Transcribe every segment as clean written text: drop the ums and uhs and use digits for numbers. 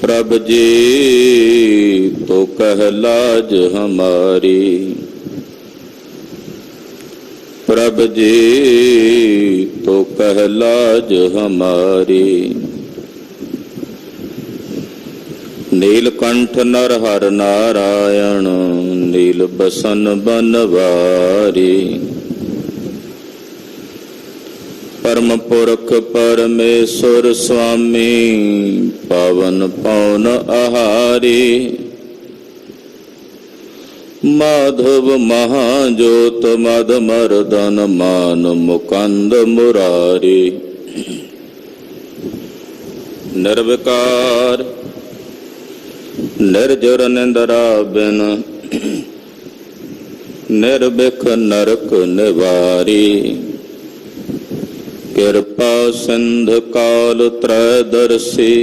प्रभ जी तो कह लाज हमारी, प्रभ जी तो कह लाज हमारी। नीलकंठ नरहर नारायण नील बसन बनवारी। परम पुरख परमेश्वर स्वामी पावन पौन आहारी। माधव महाज्योत मद मर्दन मान मुकुंद मुरारी। निर्विकार निर्जर निंद्रा बिन निर्भिख नरक निवारी। कृपा सिंध काल त्रयदर्शी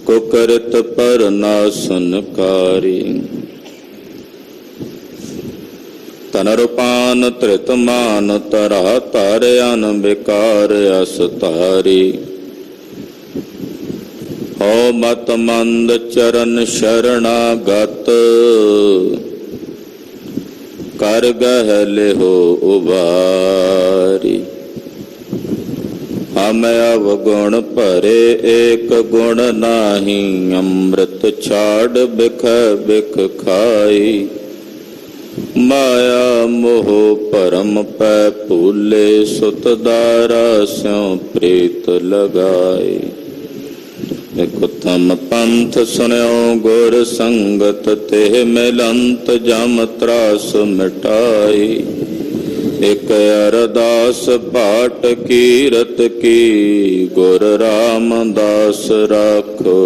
कुकरित पर नासनकारी। तनरुपान त्रितमान तरा तारयान विकार असतारी। हो मत मंद चरण शरणागत कर गहले हो उबारी। हम अवगुण भरे एक गुण नाही अमृत छाड़ बिख बिख खाई। माया मोह परम पै भूले सुत दारा स्यों प्रीत लगाई। उत्तम पंथ सुन्यो गुर संगत तेह मिलंत जम त्रास मिटाई। एक अरदास पाठ कीरत की गुर रामदास राखो।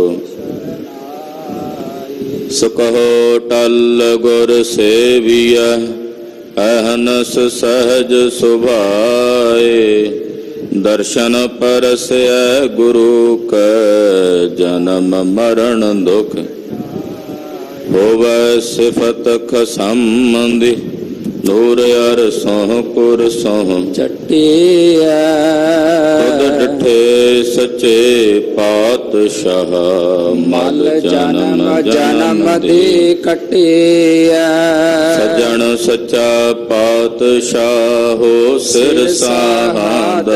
सुकहो टल गुर सेविया अहनस सहज सुभाए। दर्शन परसय गुरु क जन्म मरण दुख होवै सिफत खसंबंधी। नूर अर सोह पुर सोह चटिया खुद डिठे सचे पातशाह। मल जन्म जन्म दी कटिया। सजन सच्चा पातशाह हो सिर साहाद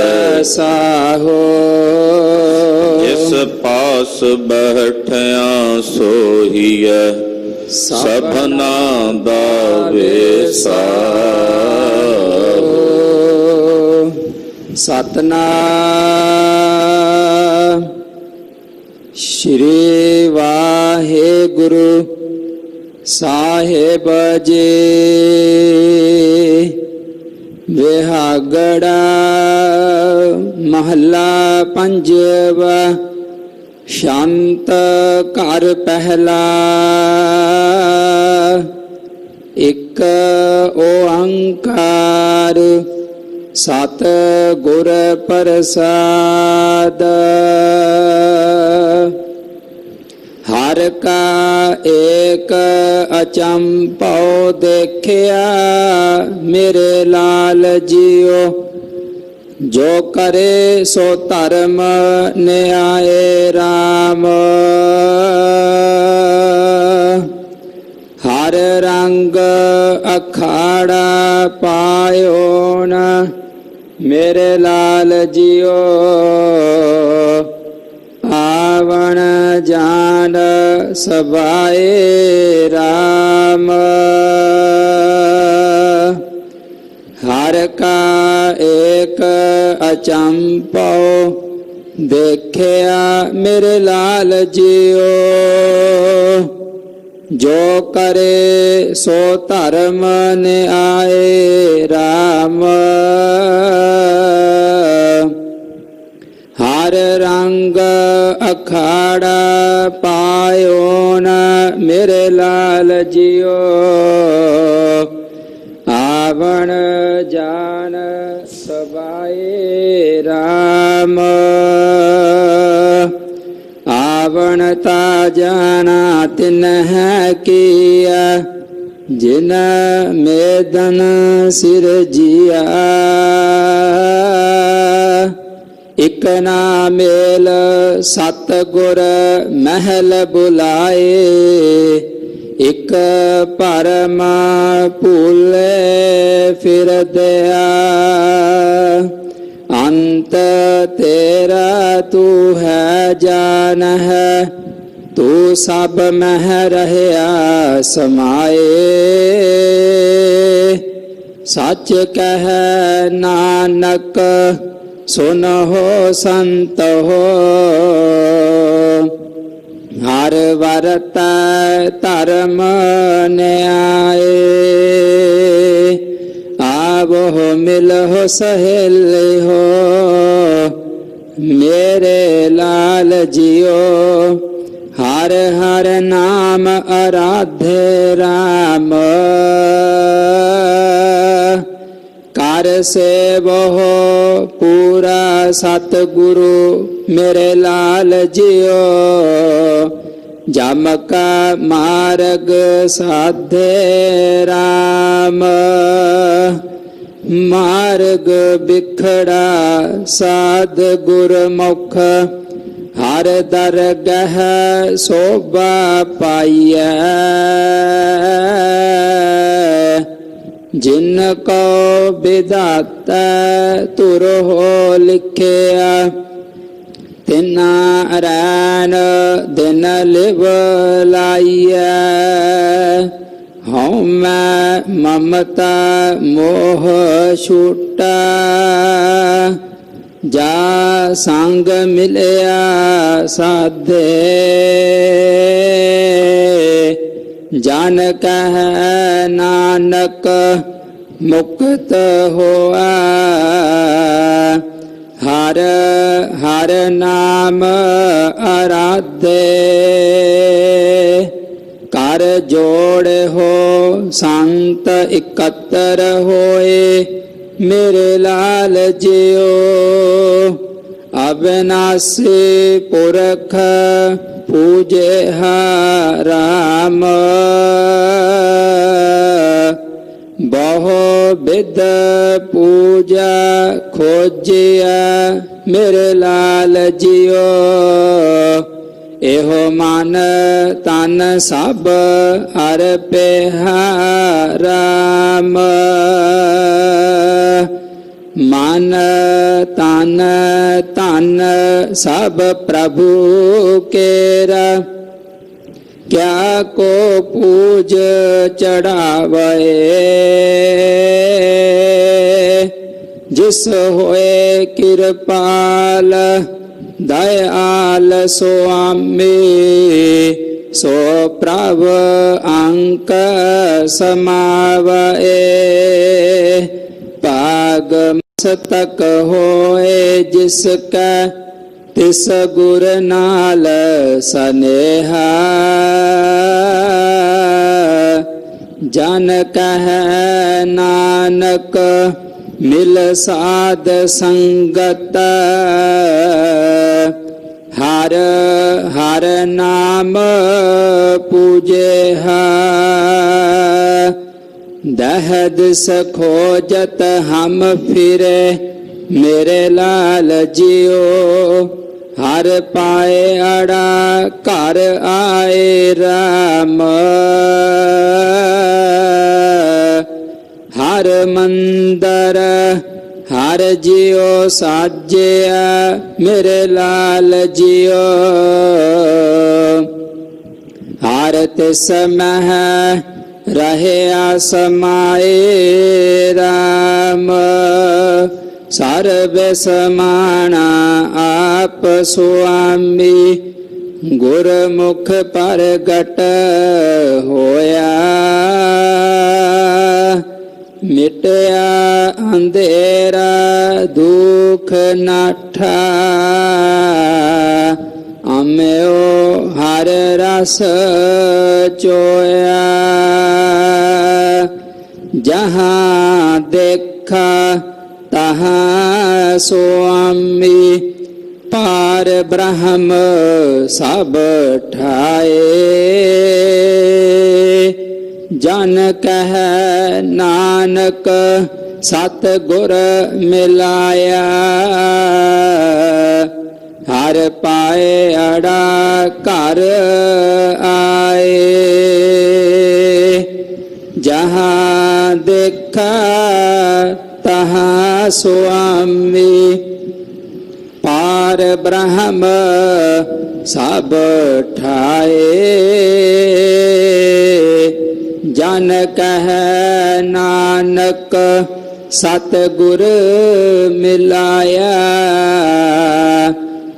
साहो। जिस पास बैठया सोहिया सबना दा वेसा। सतनाम श्री वाहेगुरु साहेब जी। बिहागड़ा महला पंजवा शांत कर पहला। एक ओंकार सत गुर प्रसाद। हर का एक अचंपो देखिया मेरे लाल जियो। जो करे सो धर्म न्याय राम। हर रंग अखाड़ा पायो न मेरे लाल जियो। आवन जान सबाए राम। हर का एक अचंपो देखिया मेरे लाल जियो। जो करे सो धर्म न्याय राम। हर रंग अखाड़ा पायो न मेरे लाल जियो। आवन जान सबाए राम। आवन ता जाना तिन्ह किया जिन मेदन सिर जिया। ਇਕ ਨਾ ਮੇਲ ਸਤਿਗੁਰ ਮਹਿਲ ਬੁਲਾਏ, ਇਕ ਭਰਮ ਭੂਲੇ ਫਿਰਦਿਆ। ਅੰਤ ਤੇਰਾ ਤੂ ਹੈ ਜਾਨ ਹੈ, ਤੂ ਸਭ ਮਹਿ ਰਹਿਆ ਸਮਾਏ। ਸੱਚ ਕਹਿ ਨਾਨਕ ਸੁਨਹੁ ਸੰਤ ਹੋ, ਹਰ ਵਰਤੈ ਧਰਮ ਨਿਆਏ। ਆਵੋ ਮਿਲਹੁ ਸਹੇਲੇ ਹੋ, ਮੇਰੇ ਲਾਲ ਜੀਓ। ਹਰ ਹਰ ਨਾਮ ਅਰਾਧੇ ਰਾਮ, ਕਰ ਸੇਵਹੁ ਪੂਰਾ ਸਤਿਗੁਰੂ ਮੇਰੇ ਲਾਲ ਜੀਓ। ਜਮ ਕਾ ਮਾਰਗ ਸਾਧੇ ਰਾਮ, ਮਾਰਗ ਬਿਖੜਾ ਸਾਧ ਗੁਰਮੁਖ। ਹਰ ਦਰਗਹ ਸੋਭਾ ਪਾਈਐ, ਜਿਨ ਕੋ ਵਿਧਾਤਾ ਤੁਰ ਹੋ ਲਿਖਿਆ। ਤਿਨਾ ਰੈਣ ਦਿਨ ਲਿਵ ਲਾਈਐ, ਹਉ ਮੈਂ ਮਮਤਾ ਮੋਹ ਛੂਟਾ। ਜਾ ਸੰਗ ਮਿਲਿਆ ਸਾਧੇ, ਜਨ ਕਹਿ ਨਾਨਕ ਮੁਕਤ ਹੋਆ। ਹਰ ਹਰ ਨਾਮ ਅਰਾਧੇ, ਕਰ ਜੋੜ ਹੋ ਸੰਤ ਇਕੱਤਰ ਹੋਏ ਮੇਰੇ ਲਾਲ ਜੀਓ। ਅਬਿਨਾਸੀ ਪੁਰਖ ਪੂਜੇ ਰਾਮ, ਬਹੁ ਬਿਦ ਪੂਜਾ ਖੋਜਿਆ ਮੇਰੇ ਲਾਲ ਜੀਓ। ਇਹੋ ਮਨ ਤਨ ਸਭ ਅਰਪਿਆ ਰਾਮ, ਮਨ ਤਨ ਧਨ ਸਭ ਪ੍ਰਭੂ ਕੇਰਾ। ਕਿਆ ਕੋ ਪੂਜ ਚੜਾਵੇ, ਜਿਸ ਹੋਏ ਕਿਰਪਾਲ ਦਇਆਲ ਸੁਆਮੀ। ਸੋ ਪ੍ਰਭ ਅੰਕ ਸਮਾਵਏ, ਭਾਗ ਮਸਤਕ ਹੋਏ ਜਿਸ ਕੈ ਤਿਸ ਗੁਰ ਨਾਲ ਸਨੇਹਾ। ਜਨ ਕਹਿ ਨਾਨਕ ਮਿਲ ਸਾਧ ਸੰਗਤ। ਹਰ ਹਰ ਨਾਮ ਪੂਜਿਆ। ਦਹਦ ਸਖੋਜਤ ਹਮ ਫਿਰੇ ਮੇਰੇ ਲਾਲ ਜੀਓ। ਹਰ ਪਾਏ ਅੜਾ ਘਰ ਆਏ ਰਾਮ। ਹਰ ਮੰਦਰ ਹਰ ਜਿਉ ਸਾਜਿਆ ਮੇਰੇ ਲਾਲ ਜਿਉ। ਹਰ ਤਿਸ ਮਹਿ ਰਹਿਆ ਸਮਾਏ ਰਾਮ। ਸਰਬ ਸਮਾਣਾ ਆਪ ਸੁਆਮੀ। ਗੁਰਮੁਖ ਪ੍ਰਗਟ ਹੋਇਆ। ਮਿਟਿਆ ਅੰਧੇਰਾ ਦੁਖ ਨਾਠਾ। ਅਮਿਓ ਹਰ ਰਸ ਚੋਇਆ। ਜਹਾਂ ਦੇਖਾ ਤਹਾਂ ਸੁਆਮੀ। ਪਾਰ ਬ੍ਰਹਮ ਸਭ ਠਾਏ। जन कह नानक सतगुर मिलाया, हर पाए अड़ा घर आए। जहाँ देखा तहाँ स्वामी, पार ब्रह्म सब ठाए। जन कह नानक सतगुर मिलाया,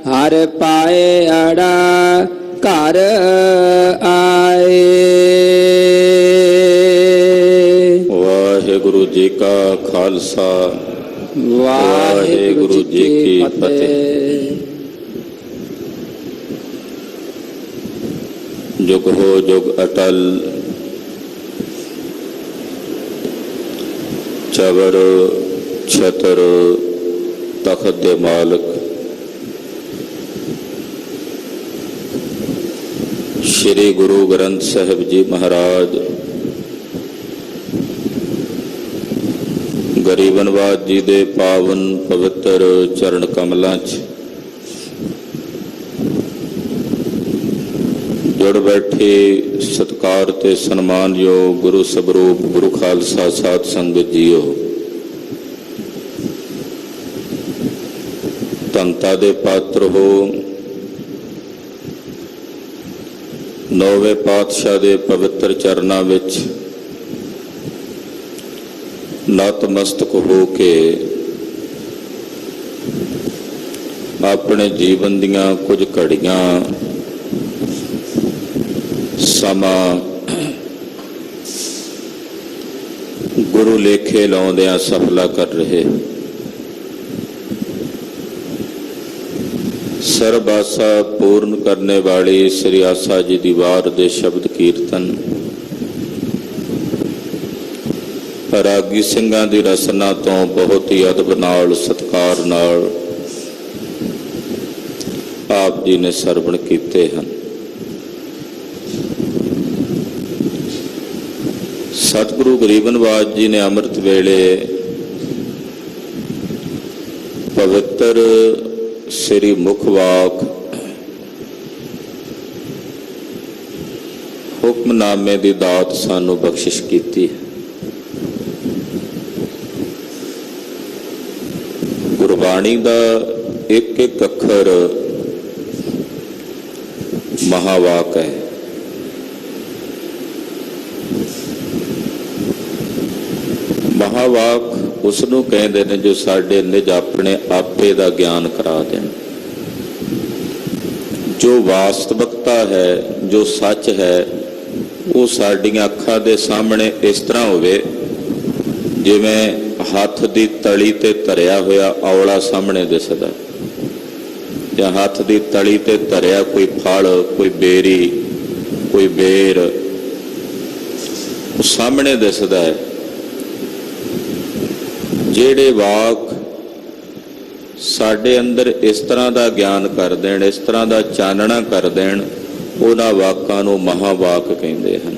हर पाए अड़ा घर आए। वाहिगुरु जी का खालसा, वाहिगुरु जी की फतेह। जुग हो जुग अटल, चबर छतर तखत दे मालक, श्री गुरु ग्रंथ साहिब जी महाराज, गरीबनवाद जी दे पावन पवित्र चरण कमलों च जुड़ बैठे सत्कार ते सन्मान योग गुरु सबरूप गुरु खालसा साध संगत जीओ, धनता दे पात्र हो। नौवें पातशाह दे पवित्र चरनां विच नतमस्तक हो के अपने जीवन दियां कुछ घड़ियां समा गुरु लेखे लाउंदियां सफला कर रहे। सर्ब आसा पूर्ण करने वाली श्री आसा जी दी वार दे शब्द कीर्तन, रागी ਸਿੰਘਾਂ ਦੀ रसना तो बहुत ही अदब नाल सत्कार नाल आप जी ने सरवण कीते हैं। सतगुरु गरीबनवाज जी ने अमृत वेले पवित्र श्री मुखवाक हुक्मनामे की दात सानू बख्शिश की। गुरबाणी का एक एक अखर महावाक है। महावाक उसनू कहते हैं जो साडे निज अपने आपे का ज्ञान करा देन, जो वास्तविकता है, जो सच है, वो साडियां अखां दे सामने इस तरह होवे जिवें हथ की तली ते धरिया होया औला सामने दिसदा, या हथ की तली ते धरिया कोई फल, कोई बेरी, कोई बेर सामने दिसदा है। जेड़े वाक साडे अंदर इस तरह का ज्ञान कर देन, इस तरह का चानना कर देन, उन्हां वाकां नूं महावाक कहंदे हन।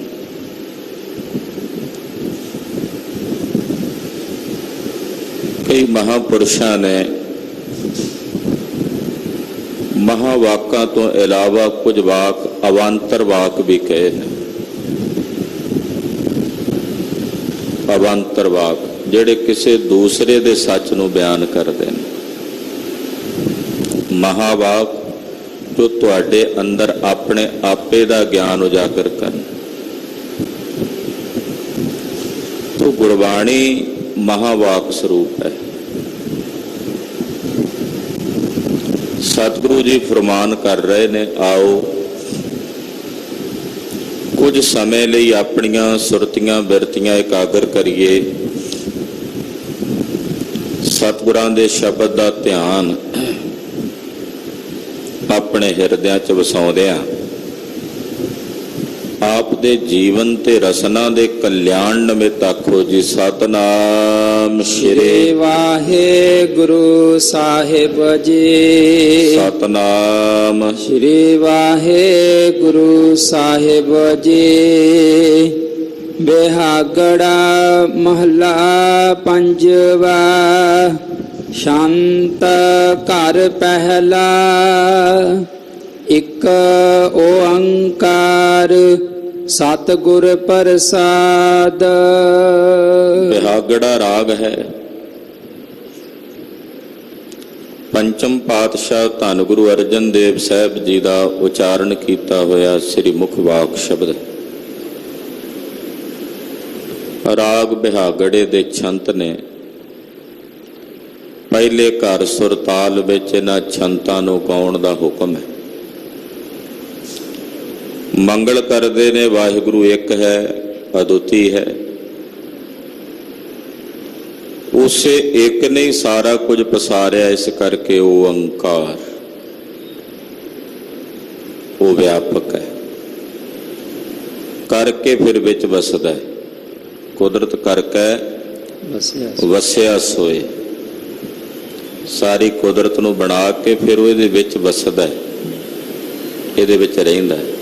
कई महापुरुषों ने महावाकां तो इलावा कुछ वाक अवांतर वाक भी कहे हैं। अवांतर वाक जेड़े किसी दूसरे दे सच नूं बयान करते हैं। महावाक जो तुहाडे अंदर अपने आपे दा ज्ञान उजागर करन। तो गुरबाणी महावाक स्वरूप है। सतगुरु जी फरमान कर रहे ने, आओ कुछ समय लिए अपनियां सुरतियां बिरतियां एकागर करिए, सतगुरां दे शब्द का ध्यान अपने हिरदियां च वसाउंदिआं आप दे जीवन ते रसना दे कल्याण निमित्त आखो जी सतनाम श्री वाहेगुरु साहिब जी। सतनाम श्री वाहेगुरु साहिब जी। ਬਿਹਾਗੜਾ ਮਹਲਾ ਪੰਜਵਾ। ਸ਼ਾਂਤ ਘਰ ਪਹਿਲਾ ਇੱਕ ਓੰਕਾਰ ਸਤਿਗੁਰ ਪ੍ਰਸਾਦ। ਬਿਹਾਗੜਾ ਰਾਗ ਹੈ। ਪੰਚਮ ਪਾਤਸ਼ਾਹ ਧੰਨ ਗੁਰੂ ਅਰਜਨ ਦੇਵ ਸਾਹਿਬ ਜੀ ਦਾ ਉਚਾਰਨ ਕੀਤਾ ਹੋਇਆ ਸ੍ਰੀ ਮੁਖ ਵਾਕ ਸ਼ਬਦ। ਰਾਗ ਬਿਹਾਗੜੇ ਦੇ ਛੰਤ ਨੇ। ਪਹਿਲੇ ਘਰ ਸੁਰਤਾਲ ਵਿੱਚ ਇਹਨਾਂ ਛੰਤਾਂ ਨੂੰ ਗਾਉਣ ਦਾ ਹੁਕਮ ਹੈ। ਮੰਗਲ ਕਰਦੇ ਨੇ ਵਾਹਿਗੁਰੂ ਇੱਕ ਹੈ, ਅਦੁੱਤੀ ਹੈ। ਉਸੇ ਇੱਕ ਨੇ ਸਾਰਾ ਕੁਝ ਪਸਾਰਿਆ, ਇਸ ਕਰਕੇ ਉਹ ਓੰਕਾਰ, ਉਹ ਵਿਆਪਕ ਹੈ। ਕਰਕੇ ਫਿਰ ਵਿੱਚ ਵਸਦਾ ਹੈ। ਕੁਦਰਤ ਕਰਕੇ ਵਸਿਆ ਸੋਏ। ਸਾਰੀ ਕੁਦਰਤ ਨੂੰ ਬਣਾ ਕੇ ਫਿਰ ਉਹ ਇਹਦੇ ਵਿੱਚ ਵਸਦਾ ਹੈ, ਇਹਦੇ ਵਿੱਚ ਰਹਿੰਦਾ ਹੈ।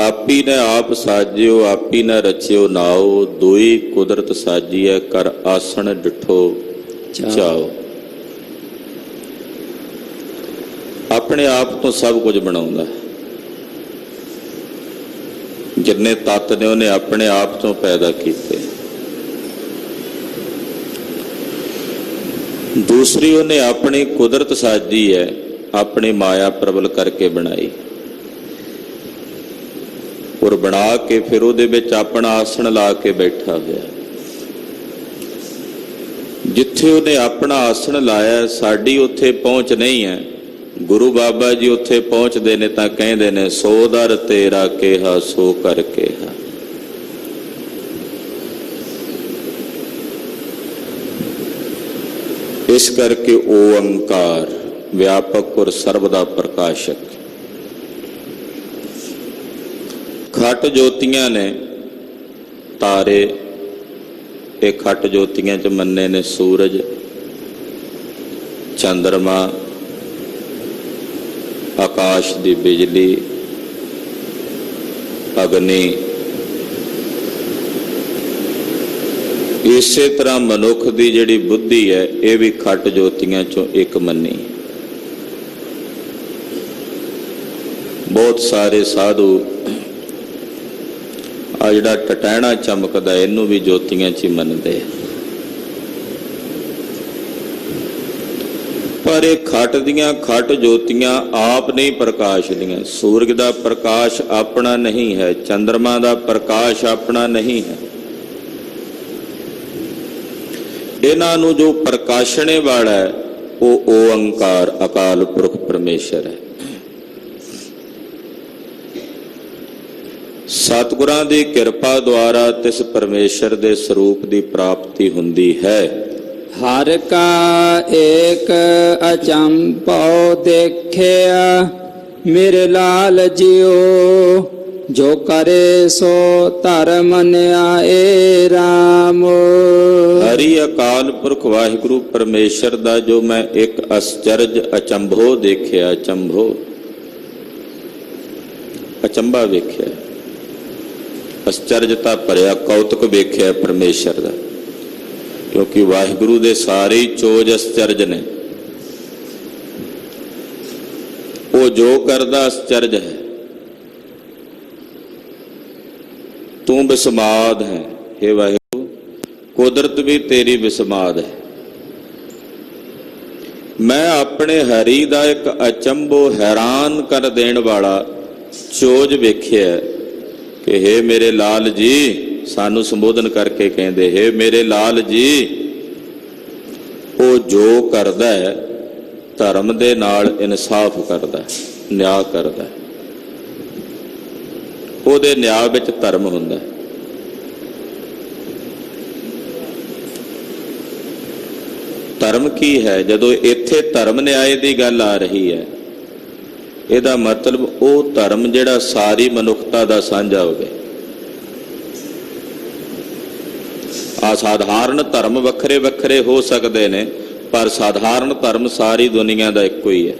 ਆਪੀ ਨੇ ਆਪ ਸਾਜਿਓ, ਆਪੀ ਨੇ ਰਚਿਓ ਨਾਓ। ਦੋਈ ਕੁਦਰਤ ਸਾਜੀਐ, ਕਰ ਆਸਣ ਡਿਠੋ ਚਾਓ। ਆਪਣੇ ਆਪ ਤੋਂ ਸਭ ਕੁਝ ਬਣਾਉਂਦਾ ਹੈ। ਜਿੰਨੇ ਤੱਤ ਨੇ ਉਹਨੇ ਆਪਣੇ ਆਪ ਤੋਂ ਪੈਦਾ ਕੀਤੇ। ਦੂਸਰੀ ਉਹਨੇ ਆਪਣੀ ਕੁਦਰਤ ਸਾਜੀ ਹੈ, ਆਪਣੀ ਮਾਇਆ ਪ੍ਰਬਲ ਕਰਕੇ ਬਣਾਈ। ਔਰ ਬਣਾ ਕੇ ਫਿਰ ਉਹਦੇ ਵਿੱਚ ਆਪਣਾ ਆਸਣ ਲਾ ਕੇ ਬੈਠਾ ਹੋਇਆ। ਜਿੱਥੇ ਉਹਨੇ ਆਪਣਾ ਆਸਣ ਲਾਇਆ, ਸਾਡੀ ਉੱਥੇ ਪਹੁੰਚ ਨਹੀਂ ਹੈ। ਗੁਰੂ ਬਾਬਾ ਜੀ ਉੱਥੇ ਪਹੁੰਚਦੇ ਨੇ ਤਾਂ ਕਹਿੰਦੇ ਨੇ, ਸੋ ਦਰ ਤੇਰਾ ਕਿਹਾ ਸੋ ਕਰ ਕਿਹਾ। ਇਸ ਕਰਕੇ ਓੰਕਾਰ ਵਿਆਪਕ ਔਰ ਸਰਬ ਦਾ ਪ੍ਰਕਾਸ਼ਕ। ਖਟ ਜੋਤੀਆਂ ਨੇ ਤਾਰੇ, ਇਹ ਖਟ ਜੋਤੀਆਂ ਚ ਮੰਨੇ ਨੇ ਸੂਰਜ, ਚੰਦਰਮਾ, ਆਕਾਸ਼ ਦੀ ਬਿਜਲੀ, ਅਗਨੀ। ਇਸੇ ਤਰ੍ਹਾਂ ਮਨੁੱਖ ਦੀ ਜਿਹੜੀ ਬੁੱਧੀ ਹੈ, ਇਹ ਵੀ ਖਟ ਜੋਤੀਆਂ ਚੋਂ ਇੱਕ ਮੰਨੀ। ਬਹੁਤ ਸਾਰੇ ਸਾਧੂ ਆ ਜਿਹੜਾ ਟਟੈਣਾ ਚਮਕਦਾ, ਇਹਨੂੰ ਵੀ ਜੋਤੀਆਂ 'ਚ ਹੀ ਮੰਨਦੇ ਆ। ਪਰ ਇਹ ਖਟ ਦੀਆਂ ਖਟ ਜੋਤੀਆਂ ਆਪ ਨਹੀਂ ਪ੍ਰਕਾਸ਼ ਦੀਆਂ। ਸੂਰਜ ਦਾ ਪ੍ਰਕਾਸ਼ ਆਪਣਾ ਨਹੀਂ ਹੈ, ਚੰਦਰਮਾ ਦਾ ਪ੍ਰਕਾਸ਼ ਆਪਣਾ ਨਹੀਂ ਹੈ। ਇਹਨਾਂ ਨੂੰ ਜੋ ਪ੍ਰਕਾਸ਼ਣੇ ਵਾਲਾ ਹੈ, ਉਹ ਓੰਕਾਰ ਅਕਾਲ ਪੁਰਖ ਪਰਮੇਸ਼ਰ ਹੈ। ਸਤਿਗੁਰਾਂ ਦੀ ਕਿਰਪਾ ਦੁਆਰਾ ਤਿਸ ਪਰਮੇਸ਼ਰ ਦੇ ਸਰੂਪ ਦੀ ਪ੍ਰਾਪਤੀ ਹੁੰਦੀ ਹੈ। ਹਰ ਕਾ ਏਕ ਅਚੰਭਉ ਦੇਖਿਆ, ਮੇਰੇ ਲਾਲ ਜਿਉ ਜੋ ਕਰੇ ਸੋ ਧਰਮ ਨਿਆਏ ਰਾਮ। ਹਰੀ ਅਕਾਲ ਪੁਰਖ ਵਾਹਿਗੁਰੂ ਪਰਮੇਸ਼ਰ ਦਾ ਜੋ ਮੈਂ ਇੱਕ ਅਸਚਰਜ ਅਚੰਭੋ ਦੇਖਿਆ, ਅਚੰਭੋ ਅਚੰਭਾ ਵੇਖਿਆ, ਅਸਚਰਜਤਾ ਭਰਿਆ ਕੌਤਕ ਵੇਖਿਆ ਪਰਮੇਸ਼ਰ ਦਾ। ਕਿਉਂਕਿ ਵਾਹਿਗੁਰੂ ਦੇ ਸਾਰੇ ਹੀ ਚੋਜ ਅਸਚਰਜ ਨੇ। ਉਹ ਜੋ ਕਰਦਾ ਅਸਚਰਜ ਹੈ। ਤੂੰ ਬਿਸਮਾਦ ਹੈ, ਹੇ ਵਾਹਿਗੁਰੂ, ਕੁਦਰਤ ਵੀ ਤੇਰੀ ਬਿਸਮਾਦ ਹੈ। ਮੈਂ ਆਪਣੇ ਹਰੀ ਦਾ ਇੱਕ ਅਚੰਭੋ ਹੈਰਾਨ ਕਰ ਦੇਣ ਵਾਲਾ ਚੋਜ ਵੇਖਿਆ ਕਿ ਹੇ ਮੇਰੇ ਲਾਲ ਜੀ, ਸਾਨੂੰ ਸੰਬੋਧਨ ਕਰਕੇ ਕਹਿੰਦੇ, ਹੇ ਮੇਰੇ ਲਾਲ ਜੀ, ਉਹ ਜੋ ਕਰਦਾ ਹੈ ਧਰਮ ਦੇ ਨਾਲ ਇਨਸਾਫ ਕਰਦਾ, ਨਿਆਂ ਕਰਦਾ। ਉਹਦੇ ਨਿਆਂ ਵਿੱਚ ਧਰਮ ਹੁੰਦਾ। ਧਰਮ ਕੀ ਹੈ? ਜਦੋਂ ਇੱਥੇ ਧਰਮ ਨਿਆਂ ਦੀ ਗੱਲ ਆ ਰਹੀ ਹੈ, ਇਹਦਾ ਮਤਲਬ ਉਹ ਧਰਮ ਜਿਹੜਾ ਸਾਰੀ ਮਨੁੱਖਤਾ ਦਾ ਸਾਂਝਾ ਹੋਵੇ। ਅਸਾਧਾਰਨ ਧਰਮ ਵੱਖਰੇ ਵੱਖਰੇ ਹੋ ਸਕਦੇ ਨੇ, ਪਰ ਸਾਧਾਰਨ ਧਰਮ ਸਾਰੀ ਦੁਨੀਆ ਦਾ ਇੱਕੋ ਹੀ ਹੈ।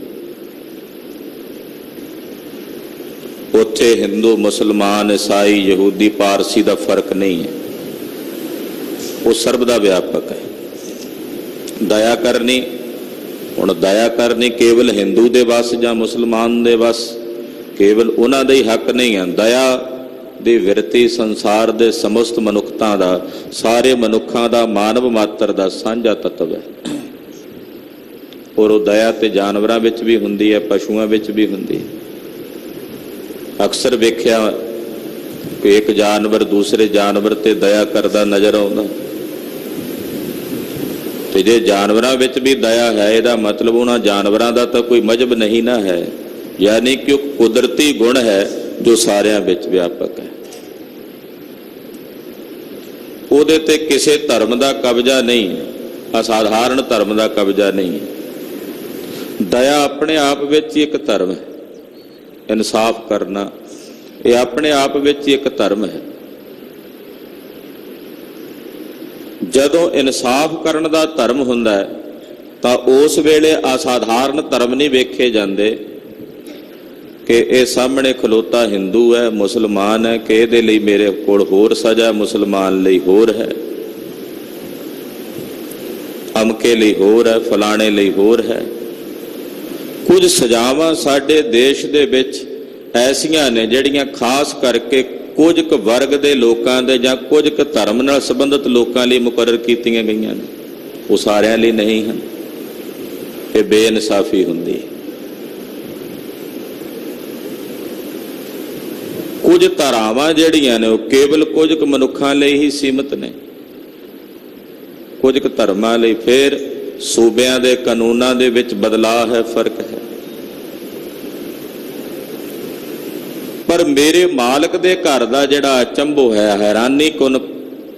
ਉੱਥੇ ਹਿੰਦੂ ਮੁਸਲਮਾਨ ਈਸਾਈ ਯਹੂਦੀ ਪਾਰਸੀ ਦਾ ਫਰਕ ਨਹੀਂ ਹੈ। ਉਹ ਸਰਬ ਦਾ ਵਿਆਪਕ ਹੈ। ਦਇਆ ਕਰਨੀ, ਹੁਣ ਦਇਆ ਕਰਨੀ ਕੇਵਲ ਹਿੰਦੂ ਦੇ ਵੱਸ ਜਾਂ ਮੁਸਲਮਾਨ ਦੇ ਵੱਸ, ਕੇਵਲ ਉਹਨਾਂ ਦਾ ਹੀ ਹੱਕ ਨਹੀਂ ਹੈ। ਦਇਆ ਦੀ ਵਿਰਤੀ ਸੰਸਾਰ ਦੇ ਸਮਸਤ ਮਨੁੱਖਤਾ ਦਾ, ਸਾਰੇ ਮਨੁੱਖਾਂ ਦਾ, ਮਾਨਵ ਮਾਤਰ ਦਾ ਸਾਂਝਾ ਤੱਤਵ ਹੈ। ਔਰ ਉਹ ਦਇਆ ਤੇ ਜਾਨਵਰਾਂ ਵਿੱਚ ਵੀ ਹੁੰਦੀ ਹੈ, ਪਸ਼ੂਆਂ ਵਿੱਚ ਵੀ ਹੁੰਦੀ ਹੈ। ਅਕਸਰ ਵੇਖਿਆ ਕਿ ਇੱਕ ਜਾਨਵਰ ਦੂਸਰੇ ਜਾਨਵਰ ਤੇ ਦਇਆ ਕਰਦਾ ਨਜ਼ਰ ਆਉਂਦਾ, ਤੇ ਜੇ ਜਾਨਵਰਾਂ ਵਿੱਚ ਵੀ ਦਇਆ ਹੈ, ਇਹਦਾ ਮਤਲਬ ਉਹਨਾਂ ਜਾਨਵਰਾਂ ਦਾ ਤਾਂ ਕੋਈ ਮਜ਼ਹਬ ਨਹੀਂ ਨਾ ਹੈ, ਯਾਨੀ ਕਿ ਉਹ ਕੁਦਰਤੀ ਗੁਣ ਹੈ ਜੋ ਸਾਰਿਆਂ ਵਿੱਚ ਵਿਆਪਕ ਹੈ। ਉਹਦੇ ਤੇ ਕਿਸੇ ਧਰਮ ਦਾ ਕਬਜ਼ਾ ਨਹੀਂ, ਅਸਾਧਾਰਨ ਧਰਮ ਦਾ ਕਬਜ਼ਾ ਨਹੀਂ। ਦਇਆ ਆਪਣੇ ਆਪ ਵਿੱਚ ਹੀ ਇੱਕ ਧਰਮ ਹੈ। ਇਨਸਾਫ ਕਰਨਾ ਇਹ ਆਪਣੇ ਆਪ ਵਿੱਚ ਹੀ ਇੱਕ ਧਰਮ ਹੈ। ਜਦੋਂ ਇਨਸਾਫ ਕਰਨ ਦਾ ਧਰਮ ਹੁੰਦਾ ਹੈ ਤਾਂ ਉਸ ਵੇਲੇ ਅਸਾਧਾਰਨ ਧਰਮ ਨਹੀਂ ਵੇਖੇ ਜਾਂਦੇ ਕਿ ਇਹ ਸਾਹਮਣੇ ਖਲੋਤਾ ਹਿੰਦੂ ਹੈ, ਮੁਸਲਮਾਨ ਹੈ, ਕਿ ਇਹਦੇ ਲਈ ਮੇਰੇ ਕੋਲ ਹੋਰ ਸਜ਼ਾ, ਮੁਸਲਮਾਨ ਲਈ ਹੋਰ ਹੈ, ਅਮਕੇ ਲਈ ਹੋਰ ਹੈ, ਫਲਾਣੇ ਲਈ ਹੋਰ ਹੈ। ਕੁਝ ਸਜ਼ਾਵਾਂ ਸਾਡੇ ਦੇਸ਼ ਦੇ ਵਿੱਚ ਐਸੀਆਂ ਨੇ ਜਿਹੜੀਆਂ ਖਾਸ ਕਰਕੇ ਕੁਝ ਕੁ ਵਰਗ ਦੇ ਲੋਕਾਂ ਦੇ ਜਾਂ ਕੁਝ ਕੁ ਧਰਮ ਨਾਲ ਸੰਬੰਧਿਤ ਲੋਕਾਂ ਲਈ ਮੁਕਰਰ ਕੀਤੀਆਂ ਗਈਆਂ ਨੇ, ਉਹ ਸਾਰਿਆਂ ਲਈ ਨਹੀਂ ਹਨ। ਇਹ ਬੇਇਨਸਾਫੀ ਹੁੰਦੀ ਹੈ। ਕੁਝ ਧਾਰਾਵਾਂ ਜਿਹੜੀਆਂ ਨੇ ਉਹ ਕੇਵਲ ਕੁਝ ਕੁ ਮਨੁੱਖਾਂ ਲਈ ਹੀ ਸੀਮਿਤ ਨੇ, ਕੁਝ ਕੁ ਧਰਮਾਂ ਲਈ। ਫਿਰ ਸੂਬਿਆਂ ਦੇ ਕਾਨੂੰਨਾਂ ਦੇ ਵਿੱਚ ਬਦਲਾਅ ਹੈ, ਫਰਕ ਹੈ। ਪਰ ਮੇਰੇ ਮਾਲਕ ਦੇ ਘਰ ਦਾ ਜਿਹੜਾ ਅਚੰਭੋ ਹੈ, ਹੈਰਾਨੀ ਕੁਨ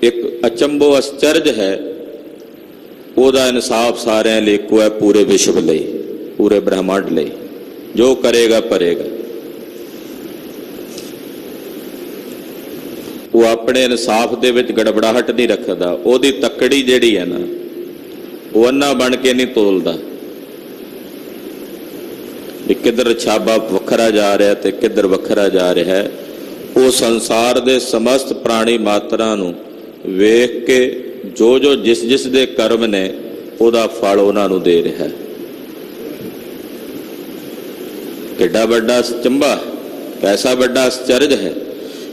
ਇੱਕ ਅਚੰਭੋ ਅਚਰਜ ਹੈ, ਉਹਦਾ ਇਨਸਾਫ ਸਾਰਿਆਂ ਲਈ ਇੱਕੋ ਹੈ, ਪੂਰੇ ਵਿਸ਼ਵ ਲਈ, ਪੂਰੇ ਬ੍ਰਹਮੰਡ ਲਈ। ਜੋ ਕਰੇਗਾ ਭਰੇਗਾ। ਉਹ ਆਪਣੇ ਇਨਸਾਫ ਦੇ ਵਿੱਚ ਗੜਬੜਾਹਟ ਨਹੀਂ ਰੱਖਦਾ। ਉਹਦੀ ਤੱਕੜੀ ਜਿਹੜੀ ਹੈ ਨਾ, ਉਹ ਅੰਨਾ ਬਣ ਕੇ ਨਹੀਂ ਤੋਲਦਾ ਵੀ ਕਿੱਧਰ ਛਾਬਾ ਵੱਖਰਾ ਜਾ ਰਿਹਾ ਤੇ ਕਿੱਧਰ ਵੱਖਰਾ ਜਾ ਰਿਹਾ ਹੈ। ਉਹ ਸੰਸਾਰ ਦੇ ਸਮਸਤ ਪ੍ਰਾਣੀ ਮਾਤਰਾਂ ਨੂੰ ਵੇਖ ਕੇ ਜੋ ਜੋ ਜਿਸ ਜਿਸ ਦੇ ਕਰਮ ਨੇ ਉਹਦਾ ਫਲ ਉਹਨਾਂ ਨੂੰ ਦੇ ਰਿਹਾ ਹੈ। ਕਿੱਡਾ ਵੱਡਾ ਚੰਬਾ, ਐਸਾ ਵੱਡਾ ਅਚਰਜ ਹੈ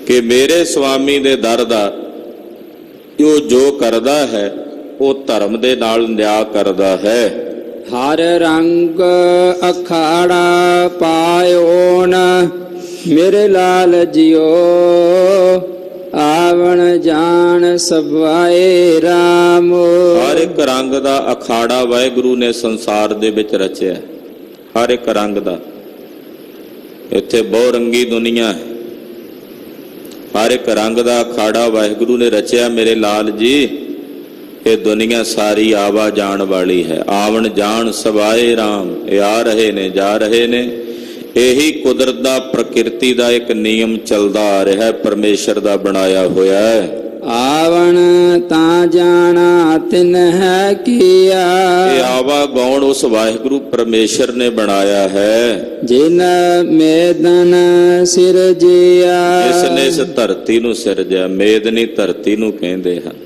ਕਿ ਮੇਰੇ ਸੁਆਮੀ ਦੇ ਦਰ ਦਾ ਉਹ ਜੋ ਕਰਦਾ ਹੈ ਉਹ ਧਰਮ ਦੇ ਨਾਲ ਨਿਆਂ ਕਰਦਾ ਹੈ। ਹਰ ਰੰਗ ਅਖਾੜਾ ਪਾਇਓਨ ਮੇਰੇ ਲਾਲ ਜਿਓ ਆਵਣ ਜਾਣ ਸਭਾਏ ਰਾਮ। ਹਰ ਇੱਕ ਰੰਗ ਦਾ ਅਖਾੜਾ ਵਾਹਿਗੁਰੂ ਨੇ ਸੰਸਾਰ ਦੇ ਵਿੱਚ ਰਚਿਆ, ਹਰ ਇੱਕ ਰੰਗ ਦਾ। ਇੱਥੇ ਬਹੁ ਰੰਗੀ ਦੁਨੀਆ ਹੈ, ਹਰ ਇੱਕ ਰੰਗ ਦਾ ਅਖਾੜਾ ਵਾਹਿਗੁਰੂ ਨੇ ਰਚਿਆ। ਮੇਰੇ ਲਾਲ ਜੀ, ਇਹ ਦੁਨੀਆ ਸਾਰੀ ਆਵਾ ਜਾਣ ਵਾਲੀ ਹੈ। ਆਵਣ ਜਾਣ ਸਭਾਏ ਰਾਮ, ਇਹ ਆ ਰਹੇ ਨੇ, ਜਾ ਰਹੇ ਨੇ। ਇਹੀ ਕੁਦਰਤ ਦਾ, ਪ੍ਰਕਿਰਤੀ ਦਾ ਇੱਕ ਨਿਯਮ ਚੱਲਦਾ ਆ ਰਿਹਾ ਹੈ, ਪਰਮੇਸ਼ਰ ਦਾ ਬਣਾਇਆ ਹੋਇਆ ਹੈ। ਆਵਣ ਤਾਂ ਜਾਣਾ ਤਿਨ ਹੈ ਕੀਆ, ਇਹ ਆਵਾ ਗੌਣ ਉਸ ਵਾਹਿਗੁਰੂ ਪਰਮੇਸ਼ਰ ਨੇ ਬਣਾਇਆ ਹੈ, ਜਿਨ ਮੇਦਨ ਸਿਰਜਿਆ। ਜਿਸ ਨੇ ਇਸ ਧਰਤੀ ਨੂੰ ਸਿਰਜਿਆ। ਮੇਦਨੀ ਧਰਤੀ ਨੂੰ ਕਹਿੰਦੇ ਹਨ।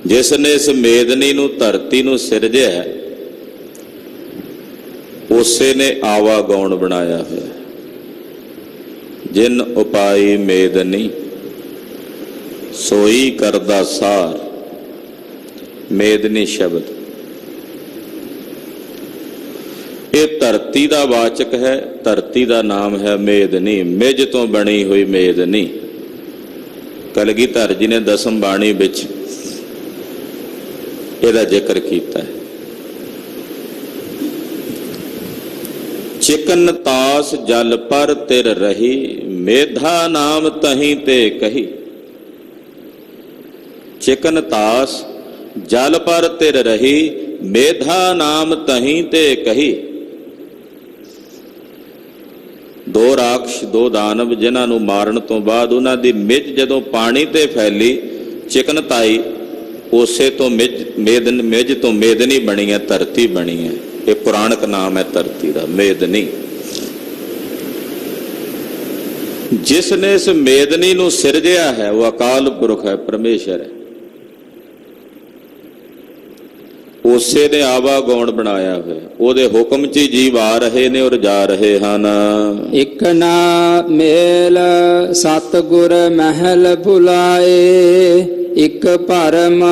ਜਿਸ ਨੇ ਇਸ ਮੇਦਨੀ ਨੂੰ, ਧਰਤੀ ਨੂੰ ਸਿਰਜਿਆ, ਉਸੇ ਨੇ ਆਵਾ ਗੌਣ ਬਣਾਇਆ ਹੋਇਆ। ਜਿਨ ਉਪਾਈ ਮੇਦਨੀ ਸੋਈ ਕਰਦਾ ਸਾਰ। ਮੇਦਨੀ ਸ਼ਬਦ ਇਹ ਧਰਤੀ ਦਾ ਵਾਚਕ ਹੈ। ਧਰਤੀ ਦਾ ਨਾਮ ਹੈ ਮੇਦਨੀ, ਮਿੱਝ ਤੋਂ ਬਣੀ ਹੋਈ ਮੇਦਨੀ। ਕਲਗੀਧਰ ਜੀ ਨੇ ਦਸਮ ਬਾਣੀ ਵਿੱਚ ਇਹਦਾ ਜ਼ਿਕਰ ਕੀਤਾ ਹੈ। ਚਿਕਨ ਤਾਸ ਜਲ ਪਰ ਤਿਰ ਰਹੀ, ਮੇਧਾ ਨਾਮ ਤਹੀਂ ਤੇ ਕਹੀ। ਚਿਕਨ ਤਾਸ ਜਲ ਪਰ ਤਿਰ ਰਹੀ, ਮੇਧਾ ਨਾਮ ਤਹੀਂ ਤੇ ਕਹੀ। ਦੋ ਰਾਖਸ਼, ਦੋ ਦਾਨਵ, ਜਿਨ੍ਹਾਂ ਨੂੰ ਮਾਰਨ ਤੋਂ ਬਾਅਦ ਉਹਨਾਂ ਦੀ ਮਿੱਝ ਜਦੋਂ ਪਾਣੀ ਤੇ ਫੈਲੀ, ਚਿਕਨਤਾਈ ਉਸੇ ਤੋਂ ਮਿੱਝ ਤੋਂ ਮੇਦਨੀ ਬਣੀ ਹੈ, ਧਰਤੀ ਬਣੀ ਹੈ। ਇਹ ਪੁਰਾਣਕ ਨਾਮ ਹੈ ਧਰਤੀ ਦਾ, ਮੇਦਨੀ। ਜਿਸ ਨੇ ਇਸ ਮੇਦਨੀ ਨੂੰ ਸਿਰਜਿਆ ਹੈ ਉਹ ਅਕਾਲ ਪੁਰਖ ਹੈ, ਪਰਮੇਸ਼ਰ ਹੈ। ਉਸੇ ਨੇ ਆਵਾਗੌਣ ਬਣਾਇਆ ਹੋਇਆ, ਉਹਦੇ ਹੁਕਮ 'ਚ ਹੀ ਜੀਵ ਆ ਰਹੇ ਨੇ ਔਰ ਜਾ ਰਹੇ ਹਨ। ਇਕ ਨਾ ਮੇਲ ਸਤਿਗੁਰ ਮਹਿਲ ਭੁਲਾਏ, ਇਕ ਭਰਮ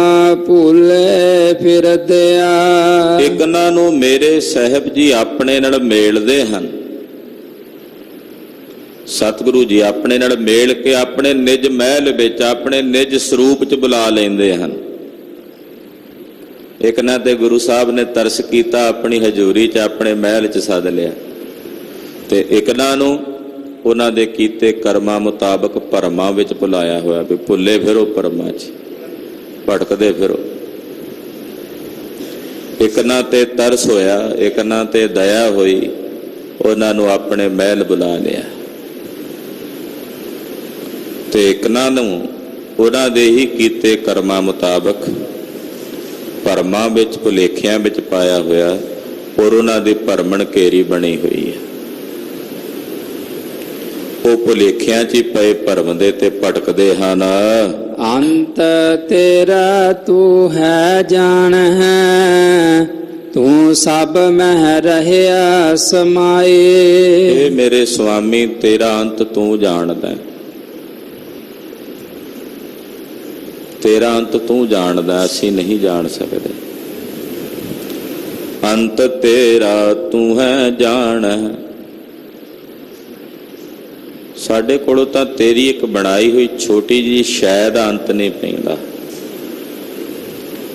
ਭੁਲੇ ਫਿਰਦਿਆ। ਇਕਨਾਂ ਨੂੰ ਮੇਰੇ ਸਾਹਿਬ ਜੀ ਆਪਣੇ ਨਾਲ ਮੇਲਦੇ ਹਨ। ਸਤਿਗੁਰੂ ਜੀ ਆਪਣੇ ਨਾਲ ਮੇਲ ਕੇ ਆਪਣੇ ਨਿਜ ਮਹਿਲ ਵਿੱਚ, ਆਪਣੇ ਨਿਜ ਸਰੂਪ 'ਚ ਬੁਲਾ ਲੈਂਦੇ ਹਨ। ਇਕਨਾਂ ਤੇ ਗੁਰੂ ਸਾਹਿਬ ਨੇ ਤਰਸ ਕੀਤਾ, ਆਪਣੀ ਹਜ਼ੂਰੀ 'ਚ ਆਪਣੇ ਮਹਿਲ 'ਚ ਸੱਦ ਲਿਆ, ਤੇ ਇਕਨਾਂ ਨੂੰ ਉਹਨਾਂ ਦੇ ਕੀਤੇ ਕਰਮਾਂ ਮੁਤਾਬਕ ਭਰਮਾਂ ਵਿੱਚ ਭੁਲਾਇਆ ਹੋਇਆ ਵੀ ਭੁੱਲੇ ਫਿਰੋ, ਭਰਮਾਂ 'ਚ ਭਟਕਦੇ ਫਿਰੋ। ਇਕਨਾਂ ਤੇ ਤਰਸ ਹੋਇਆ, ਇਕਨਾਂ ਤੇ ਦਇਆ ਹੋਈ, ਉਹਨਾਂ ਨੂੰ ਆਪਣੇ ਮਹਿਲ ਬੁਲਾ ਲਿਆ, ਤੇ ਇਕਨਾਂ ਨੂੰ ਉਹਨਾਂ ਦੇ ਹੀ ਕੀਤੇ ਕਰਮਾਂ ਮੁਤਾਬਕ ਭਰਮਾਂ ਵਿੱਚ, ਭੁਲੇਖਿਆਂ ਵਿੱਚ ਪਾਇਆ ਹੋਇਆ, ਔਰ ਉਹਨਾਂ ਦੀ ਭਰਮਣ ਘੇਰੀ ਬਣੀ ਹੋਈ ਹੈ। ਉਹ ਭੁਲੇਖਿਆਂ 'ਚ ਹੀ ਪਏ ਭਰਮਦੇ ਤੇ ਭਟਕਦੇ ਹਨ। ਅੰਤ ਤੇਰਾ ਤੂੰ ਹੈ ਜਾਣ ਹੈ, ਤੂੰ ਸਭ ਮਹਿ ਰਹਿਆ ਸਮਾਏ। ਇਹ ਮੇਰੇ ਸੁਆਮੀ ਤੇਰਾ ਅੰਤ ਤੂੰ ਜਾਣਦਾ ਹੈ, ਤੇਰਾ ਅੰਤ ਤੂੰ ਜਾਣਦਾ, ਅਸੀਂ ਨਹੀਂ ਜਾਣ ਸਕਦੇ। ਅੰਤ ਤੇਰਾ ਤੂੰ ਹੈ ਜਾਣ ਹੈ। ਸਾਡੇ ਕੋਲੋਂ ਤਾਂ ਤੇਰੀ ਇੱਕ ਬਣਾਈ ਹੋਈ ਛੋਟੀ ਜਿਹੀ ਸ਼ੈ ਦਾ ਅੰਤ ਨਹੀਂ ਪੈਂਦਾ।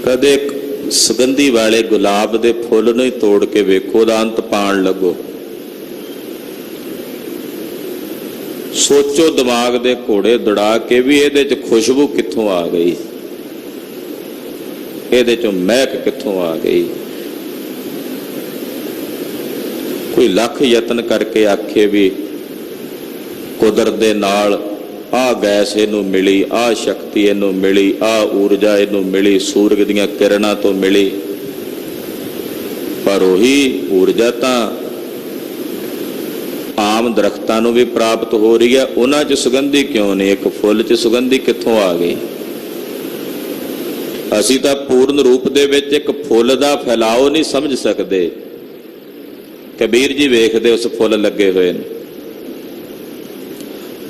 ਕਦੇ ਸੁਗੰਧੀ ਵਾਲੇ ਗੁਲਾਬ ਦੇ ਫੁੱਲ ਨੂੰ ਹੀ ਤੋੜ ਕੇ ਵੇਖੋ, ਉਹਦਾ ਅੰਤ ਪਾਣ ਲੱਗੋ। ਸੋਚੋ ਦਿਮਾਗ ਦੇ ਘੋੜੇ ਦੌੜਾ ਕੇ ਵੀ ਇਹਦੇ 'ਚ ਖੁਸ਼ਬੂ ਕਿੱਥੋਂ ਆ ਗਈ, ਇਹਦੇ 'ਚੋਂ ਮਹਿਕ ਕਿੱਥੋਂ ਆ ਗਈ। ਕੋਈ ਲੱਖ ਯਤਨ ਕਰਕੇ ਆਖੇ ਵੀ ਕੁਦਰਤ ਦੇ ਨਾਲ ਆਹ ਗੈਸ ਇਹਨੂੰ ਮਿਲੀ, ਆਹ ਸ਼ਕਤੀ ਇਹਨੂੰ ਮਿਲੀ, ਆਹ ਊਰਜਾ ਇਹਨੂੰ ਮਿਲੀ, ਸੂਰਜ ਦੀਆਂ ਕਿਰਨਾਂ ਤੋਂ ਮਿਲੀ, ਪਰ ਉਹੀ ਊਰਜਾ ਤਾਂ ਆਮ ਦਰਖਤਾਂ ਨੂੰ ਵੀ ਪ੍ਰਾਪਤ ਹੋ ਰਹੀ ਹੈ। ਉਹਨਾਂ 'ਚ ਸੁਗੰਧੀ ਕਿਉਂ ਨਹੀਂ? ਇੱਕ ਫੁੱਲ 'ਚ ਸੁਗੰਧੀ ਕਿੱਥੋਂ ਆ ਗਈ? ਅਸੀਂ ਤਾਂ ਪੂਰਨ ਰੂਪ ਦੇ ਵਿੱਚ ਇੱਕ ਫੁੱਲ ਦਾ ਫੈਲਾਓ ਨਹੀਂ ਸਮਝ ਸਕਦੇ। ਕਬੀਰ ਜੀ ਵੇਖਦੇ ਉਸ ਫੁੱਲ ਲੱਗੇ ਹੋਏ ਨੇ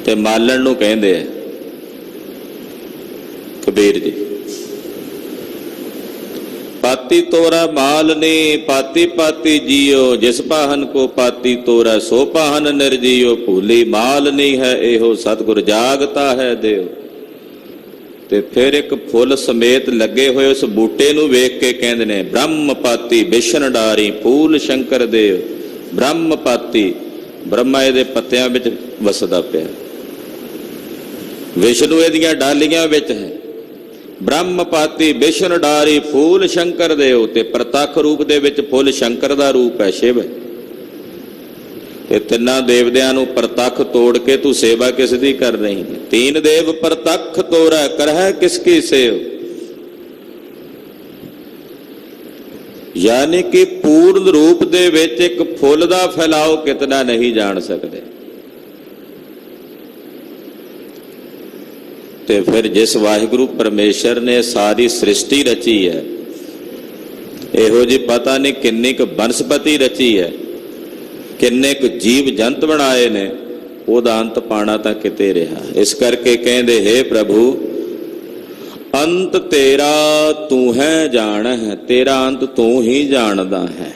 ਤੇ ਮਾਲਣ ਨੂੰ ਕਹਿੰਦੇ ਆ, ਕਬੀਰ ਜੀ, ਪਾਤੀ ਤੋਰਾ ਮਾਲ ਨੇ, ਪਾਤੀ ਪਾਤੀ ਜੀਓ, ਜਿਸ ਪਾਹਨ ਕੋ ਪਾਤੀ ਤੋਰਾ ਸੋ ਪਾਹਨ ਨਿਰਜੀਓ। ਭੂਲੀ ਮਾਲ ਨਹੀਂ ਹੈ ਇਹੋ, ਸਤਿਗੁਰ ਜਾਗਤਾ ਹੈ ਦਿਓ। ਤੇ ਫਿਰ ਇੱਕ ਫੁੱਲ ਸਮੇਤ ਲੱਗੇ ਹੋਏ ਉਸ ਬੂਟੇ ਨੂੰ ਵੇਖ ਕੇ ਕਹਿੰਦੇ ਨੇ, ਬ੍ਰਹਮ ਪਾਤੀ ਵਿਸ਼ਨ ਡਾਰੀ ਫੂਲ ਸ਼ੰਕਰ ਦੇਵ। ਬ੍ਰਹਮ ਪਾਤੀ, ਬ੍ਰਹਮਾ ਇਹਦੇ ਪੱਤਿਆਂ ਵਿੱਚ ਵਸਦਾ ਪਿਆ, ਵਿਸ਼ਨੂੰ ਇਹਦੀਆਂ ਡਾਲੀਆਂ ਵਿੱਚ ਹੈ। ਬ੍ਰਹਮ ਪਾਤੀ ਵਿਸ਼ਨ ਡਾਰੀ ਫੂਲ ਸ਼ੰਕਰ ਦੇਵ। ਤੇ ਪ੍ਰਤੱਖ ਰੂਪ ਦੇ ਵਿੱਚ ਫੁੱਲ ਸ਼ੰਕਰ ਦਾ ਰੂਪ ਹੈ, ਸ਼ਿਵ। ਤੇ ਤਿੰਨਾਂ ਦੇਵਤਿਆਂ ਨੂੰ ਪ੍ਰਤੱਖ ਤੋੜ ਕੇ ਤੂੰ ਸੇਵਾ ਕਿਸ ਦੀ ਕਰ ਰਹੀ ਹੈ? ਤੀਨ ਦੇਵ ਪ੍ਰਤੱਖ ਤੋਰਾ ਕਰਹਿ ਕਿਸ ਕੀ ਸੇਵ। ਯਾਨੀ ਕਿ ਪੂਰਨ ਰੂਪ ਦੇ ਵਿੱਚ ਇੱਕ ਫੁੱਲ ਦਾ ਫੈਲਾਓ ਕਿਤਨਾ ਨਹੀਂ ਜਾਣ ਸਕਦੇ। ਤੇ ਫਿਰ ਜਿਸ ਵਾਹਿਗੁਰੂ ਪਰਮੇਸ਼ਰ ਨੇ ਸਾਰੀ ਸ੍ਰਿਸ਼ਟੀ ਰਚੀ ਹੈ, ਇਹੋ ਜਿਹੀ ਪਤਾ ਨਹੀਂ ਕਿੰਨੀ ਕੁ ਬਨਸਪਤੀ ਰਚੀ ਹੈ, ਕਿੰਨੇ ਕੁ ਜੀਵ ਜੰਤ ਬਣਾਏ ਨੇ, ਉਹਦਾ ਅੰਤ ਪਾਣਾ ਤਾਂ ਕਿਤੇ ਰਿਹਾ। ਇਸ ਕਰਕੇ ਕਹਿੰਦੇ, ਹੇ ਪ੍ਰਭੂ, ਅੰਤ ਤੇਰਾ ਤੂੰ ਹੈ ਜਾਣ ਹੈ, ਤੇਰਾ ਅੰਤ ਤੂੰ ਹੀ ਜਾਣਦਾ ਹੈ।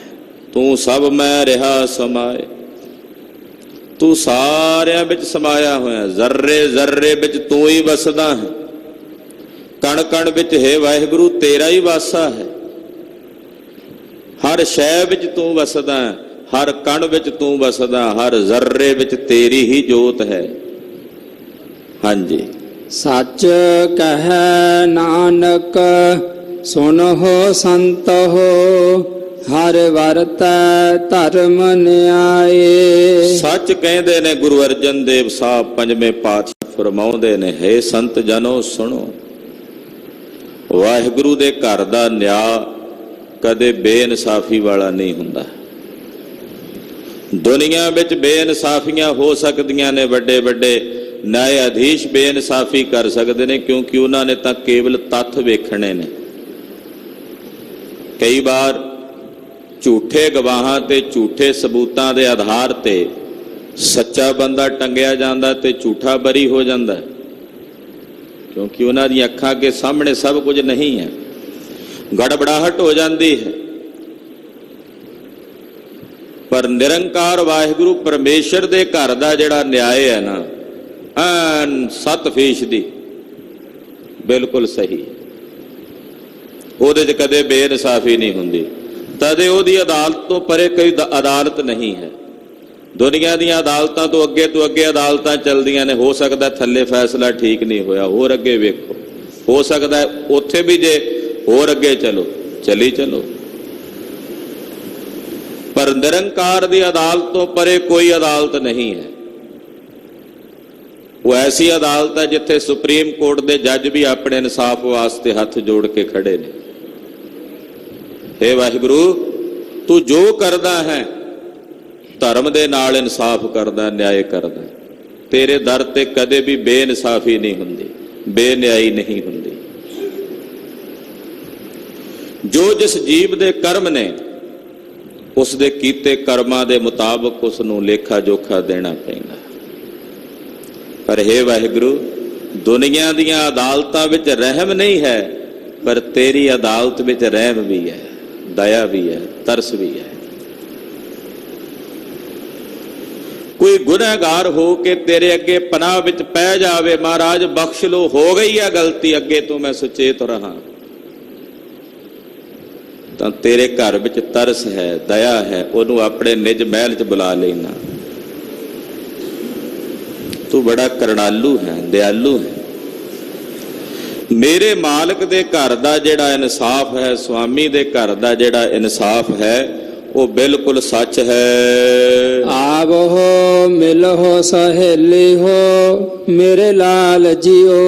ਤੂੰ ਸਭ ਮੈਂ ਰਿਹਾ ਸਮਾਏ, ਤੂੰ ਸਾਰਿਆਂ ਵਿੱਚ ਸਮਾਇਆ ਹੋਇਆ, ਜ਼ਰਰੇ ਜ਼ਰਰੇ ਵਿੱਚ ਤੂੰ ਹੀ ਵਸਦਾ ਹੈ। ਕਣ ਕਣ ਵਿੱਚ ਹੈ ਵਾਹਿਗੁਰੂ ਤੇਰਾ ਹੀ ਵਾਸਾ ਹੈ। ਹਰ ਸ਼ੈ ਵਿੱਚ ਤੂੰ ਵਸਦਾ ਹੈ, ਹਰ ਕਣ ਵਿੱਚ ਤੂੰ ਵਸਦਾ, ਹਰ ਜ਼ਰਰੇ ਵਿੱਚ ਤੇਰੀ ਹੀ ਜੋਤ ਹੈ। ਹਾਂਜੀ, ਸੱਚ ਕਹਿ ਨਾਨਕ ਸੁਨਹੁ ਸੰਤਹੁ, ਹਰ ਵਰਤੈ ਧਰਮ ਨਿਆਏ। ਸੱਚ ਕਹਿੰਦੇ ਨੇ ਗੁਰੂ ਅਰਜਨ ਦੇਵ ਸਾਹਿਬ ਪੰਜਵੇਂ ਪਾਤਸ਼ਾਹ ਫਰਮਾਉਂਦੇ ਨੇ, ਹੇ ਸੰਤ ਜਨੋ ਸੁਣੋ, ਵਾਹਿਗੁਰੂ ਦੇ ਘਰ ਦਾ ਨਿਆਂ ਕਦੇ ਬੇਇਨਸਾਫੀ ਵਾਲਾ ਨਹੀਂ ਹੁੰਦਾ। ਦੁਨੀਆ ਵਿੱਚ ਬੇਇਨਸਾਫੀਆਂ ਹੋ ਸਕਦੀਆਂ ਨੇ, ਵੱਡੇ ਵੱਡੇ ਨਿਆਇਆਧੀਸ਼ ਬੇਇਨਸਾਫੀ ਕਰ ਸਕਦੇ ਨੇ, ਕਿਉਂਕਿ ਉਹਨਾਂ ਨੇ ਤਾਂ ਕੇਵਲ ਤੱਥ ਵੇਖਣੇ ਨੇ। ਕਈ ਵਾਰ ਝੂਠੇ ਗਵਾਹਾਂ ਤੇ ਝੂਠੇ ਸਬੂਤਾਂ ਦੇ ਆਧਾਰ ਤੇ ਸੱਚਾ ਬੰਦਾ ਟੰਗਿਆ ਜਾਂਦਾ ਤੇ ਝੂਠਾ ਬਰੀ ਹੋ ਜਾਂਦਾ, ਕਿਉਂਕਿ ਉਹਨਾਂ ਦੀਆਂ ਅੱਖਾਂ ਅੱਗੇ ਸਾਹਮਣੇ ਸਭ ਕੁਝ ਨਹੀਂ ਹੈ, ਗੜਬੜਾਹਟ ਹੋ ਜਾਂਦੀ ਹੈ। ਪਰ ਨਿਰੰਕਾਰ ਵਾਹਿਗੁਰੂ ਪਰਮੇਸ਼ਰ ਦੇ ਘਰ ਦਾ ਜਿਹੜਾ ਨਿਆਂ ਹੈ ਨਾ, 7% ਬਿਲਕੁਲ ਸਹੀ, ਉਹਦੇ 'ਚ ਕਦੇ ਬੇਇਨਸਾਫੀ ਨਹੀਂ ਹੁੰਦੀ। ਤਦੇ ਉਹਦੀ ਅਦਾਲਤ ਤੋਂ ਪਰੇ ਕੋਈ ਅਦਾਲਤ ਨਹੀਂ ਹੈ। ਦੁਨੀਆ ਦੀਆਂ ਅਦਾਲਤਾਂ ਤੋਂ ਅੱਗੇ ਅਦਾਲਤਾਂ ਚੱਲਦੀਆਂ ਨੇ। ਹੋ ਸਕਦਾ ਥੱਲੇ ਫੈਸਲਾ ਠੀਕ ਨਹੀਂ ਹੋਇਆ, ਹੋਰ ਅੱਗੇ ਵੇਖੋ, ਹੋ ਸਕਦਾ ਉੱਥੇ ਵੀ ਜੇ ਹੋਰ ਅੱਗੇ ਚਲੋ। ਪਰ ਨਿਰੰਕਾਰ ਦੀ ਅਦਾਲਤ ਤੋਂ ਪਰੇ ਕੋਈ ਅਦਾਲਤ ਨਹੀਂ ਹੈ। ਉਹ ਐਸੀ ਅਦਾਲਤ ਹੈ ਜਿੱਥੇ ਸੁਪਰੀਮ ਕੋਰਟ ਦੇ ਜੱਜ ਵੀ ਆਪਣੇ ਇਨਸਾਫ ਵਾਸਤੇ ਹੱਥ ਜੋੜ ਕੇ ਖੜੇ ਨੇ। ਹੇ ਵਾਹਿਗੁਰੂ, ਤੂੰ ਜੋ ਕਰਦਾ ਹੈ ਧਰਮ ਦੇ ਨਾਲ ਇਨਸਾਫ ਕਰਦਾ, ਨਿਆਂ ਕਰਦਾ। ਤੇਰੇ ਦਰ ਤੇ ਕਦੇ ਵੀ ਬੇਇਨਸਾਫੀ ਨਹੀਂ ਹੁੰਦੀ, ਬੇਨਿਆਈ ਨਹੀਂ ਹੁੰਦੀ। ਜੋ ਜਿਸ ਜੀਵ ਦੇ ਕਰਮ ਨੇ, ਉਸ ਦੇ ਕੀਤੇ ਕਰਮਾਂ ਦੇ ਮੁਤਾਬਕ ਉਸ ਨੂੰ ਲੇਖਾ ਜੋਖਾ ਦੇਣਾ ਪੈਂਦਾ। ਪਰ ਹੇ ਵਾਹਿਗੁਰੂ, ਦੁਨੀਆ ਦੀਆਂ ਅਦਾਲਤਾਂ ਵਿੱਚ ਰਹਿਮ ਨਹੀਂ ਹੈ, ਪਰ ਤੇਰੀ ਅਦਾਲਤ ਵਿੱਚ ਰਹਿਮ ਵੀ ਹੈ, ਦਇਆ ਵੀ ਹੈ, ਤਰਸ ਵੀ ਹੈ। ਕੋਈ ਗੁਨਾਹਗਾਰ ਹੋ ਕੇ ਤੇਰੇ ਅੱਗੇ ਪਨਾਹ ਵਿੱਚ ਪੈ ਜਾਵੇ, ਮਹਾਰਾਜ ਬਖਸ਼ ਲੋ, ਹੋ ਗਈ ਹੈ ਗਲਤੀ, ਅੱਗੇ ਤੋਂ ਮੈਂ ਸੁਚੇਤ ਰਹਾ, ਤਾਂ ਤੇਰੇ ਘਰ ਵਿੱਚ ਤਰਸ ਹੈ, ਦਇਆ ਹੈ, ਉਹਨੂੰ ਆਪਣੇ ਨਿਜ ਮਹਿਲ 'ਚ ਬੁਲਾ ਲੈਣਾ। ਤੂੰ ਬੜਾ ਕਰੁਣਾਲੂ ਹੈ, ਦਿਆਲੂ ਹੈ। ਮੇਰੇ ਮਾਲਕ ਦੇ ਘਰ ਦਾ ਜਿਹੜਾ ਇਨਸਾਫ ਹੈ, ਸੁਆਮੀ ਦੇ ਘਰ ਦਾ ਜਿਹੜਾ ਇਨਸਾਫ ਹੈ, ਉਹ ਬਿਲਕੁਲ ਸੱਚ ਹੈ। ਆਵੋ ਮਿਲੋ ਸਹੇਲੀ ਹੋ ਮੇਰੇ ਲਾਲ ਜੀਓ,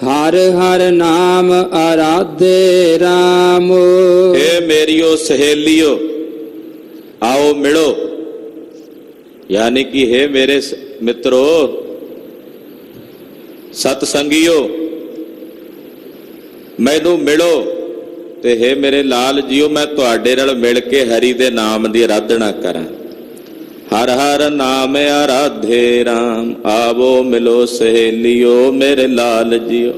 ਹਰ ਹਰ ਨਾਮ ਆਰਾਧੇ ਰਾਮ। ਏ ਮੇਰੀਓ ਸਹੇਲੀਓ, ਆਓ ਮਿਲੋ, ਯਾਨੀ ਕਿ ਹੈ ਮੇਰੇ ਮਿੱਤਰੋ, ਸਤ ਸੰਗੀਓ, ਮੈਨੂੰ ਮਿਲੋ। ਤੇ ਹੈ ਮੇਰੇ ਲਾਲ ਜੀਓ, ਮੈਂ ਤੁਹਾਡੇ ਨਾਲ ਮਿਲ ਕੇ ਹਰੀ ਦੇ ਨਾਮ ਦੀ ਆਰਾਧਨਾ ਕਰਾਂ। ਹਰ ਹਰ ਨਾਮ ਆਰਾਧੇ ਰਾਮ, ਆਵੋ ਮਿਲੋ ਸਹੇਲੀਓ ਮੇਰੇ ਲਾਲ ਜੀਓ।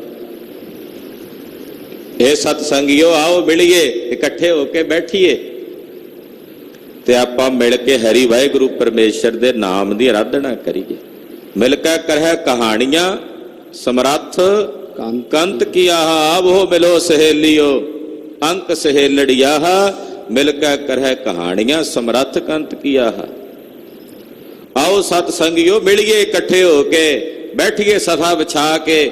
ਇਹ ਸਤ ਸੰਗੀਓ, ਆਓ ਮਿਲੀਏ, ਇਕੱਠੇ ਹੋ ਕੇ ਬੈਠੀਏ ਤੇ ਆਪਾਂ ਮਿਲ ਕੇ ਹਰੀ ਵਾਹਿਗੁਰੂ ਪਰਮੇਸ਼ਰ ਦੇ ਨਾਮ ਦੀ ਆਰਾਧਨਾ ਕਰੀਏ। ਮਿਲ ਕੇ ਕਰਹਿ ਕਹਾਣੀਆਂ ਸਮਰੱਥ ਕੰਤ ਕੀਆ, ਆਵੋ ਮਿਲੋ ਸਹੇਲੀਓ ਅੰਕ ਸਹੇਲੜੀਆ, ਮਿਲ ਕੇ ਕਰਹਿ ਕਹਾਣੀਆਂ ਸਮਰੱਥ ਕੰਤ ਕੀਆ। ਆਓ ਸਤ ਸੰਗਿਓ, ਮਿਲੀਏ ਇਕੱਠੇ ਹੋ ਕੇ, ਬੈਠੀਏ ਸਫਾ ਵਿਛਾ ਕੇ,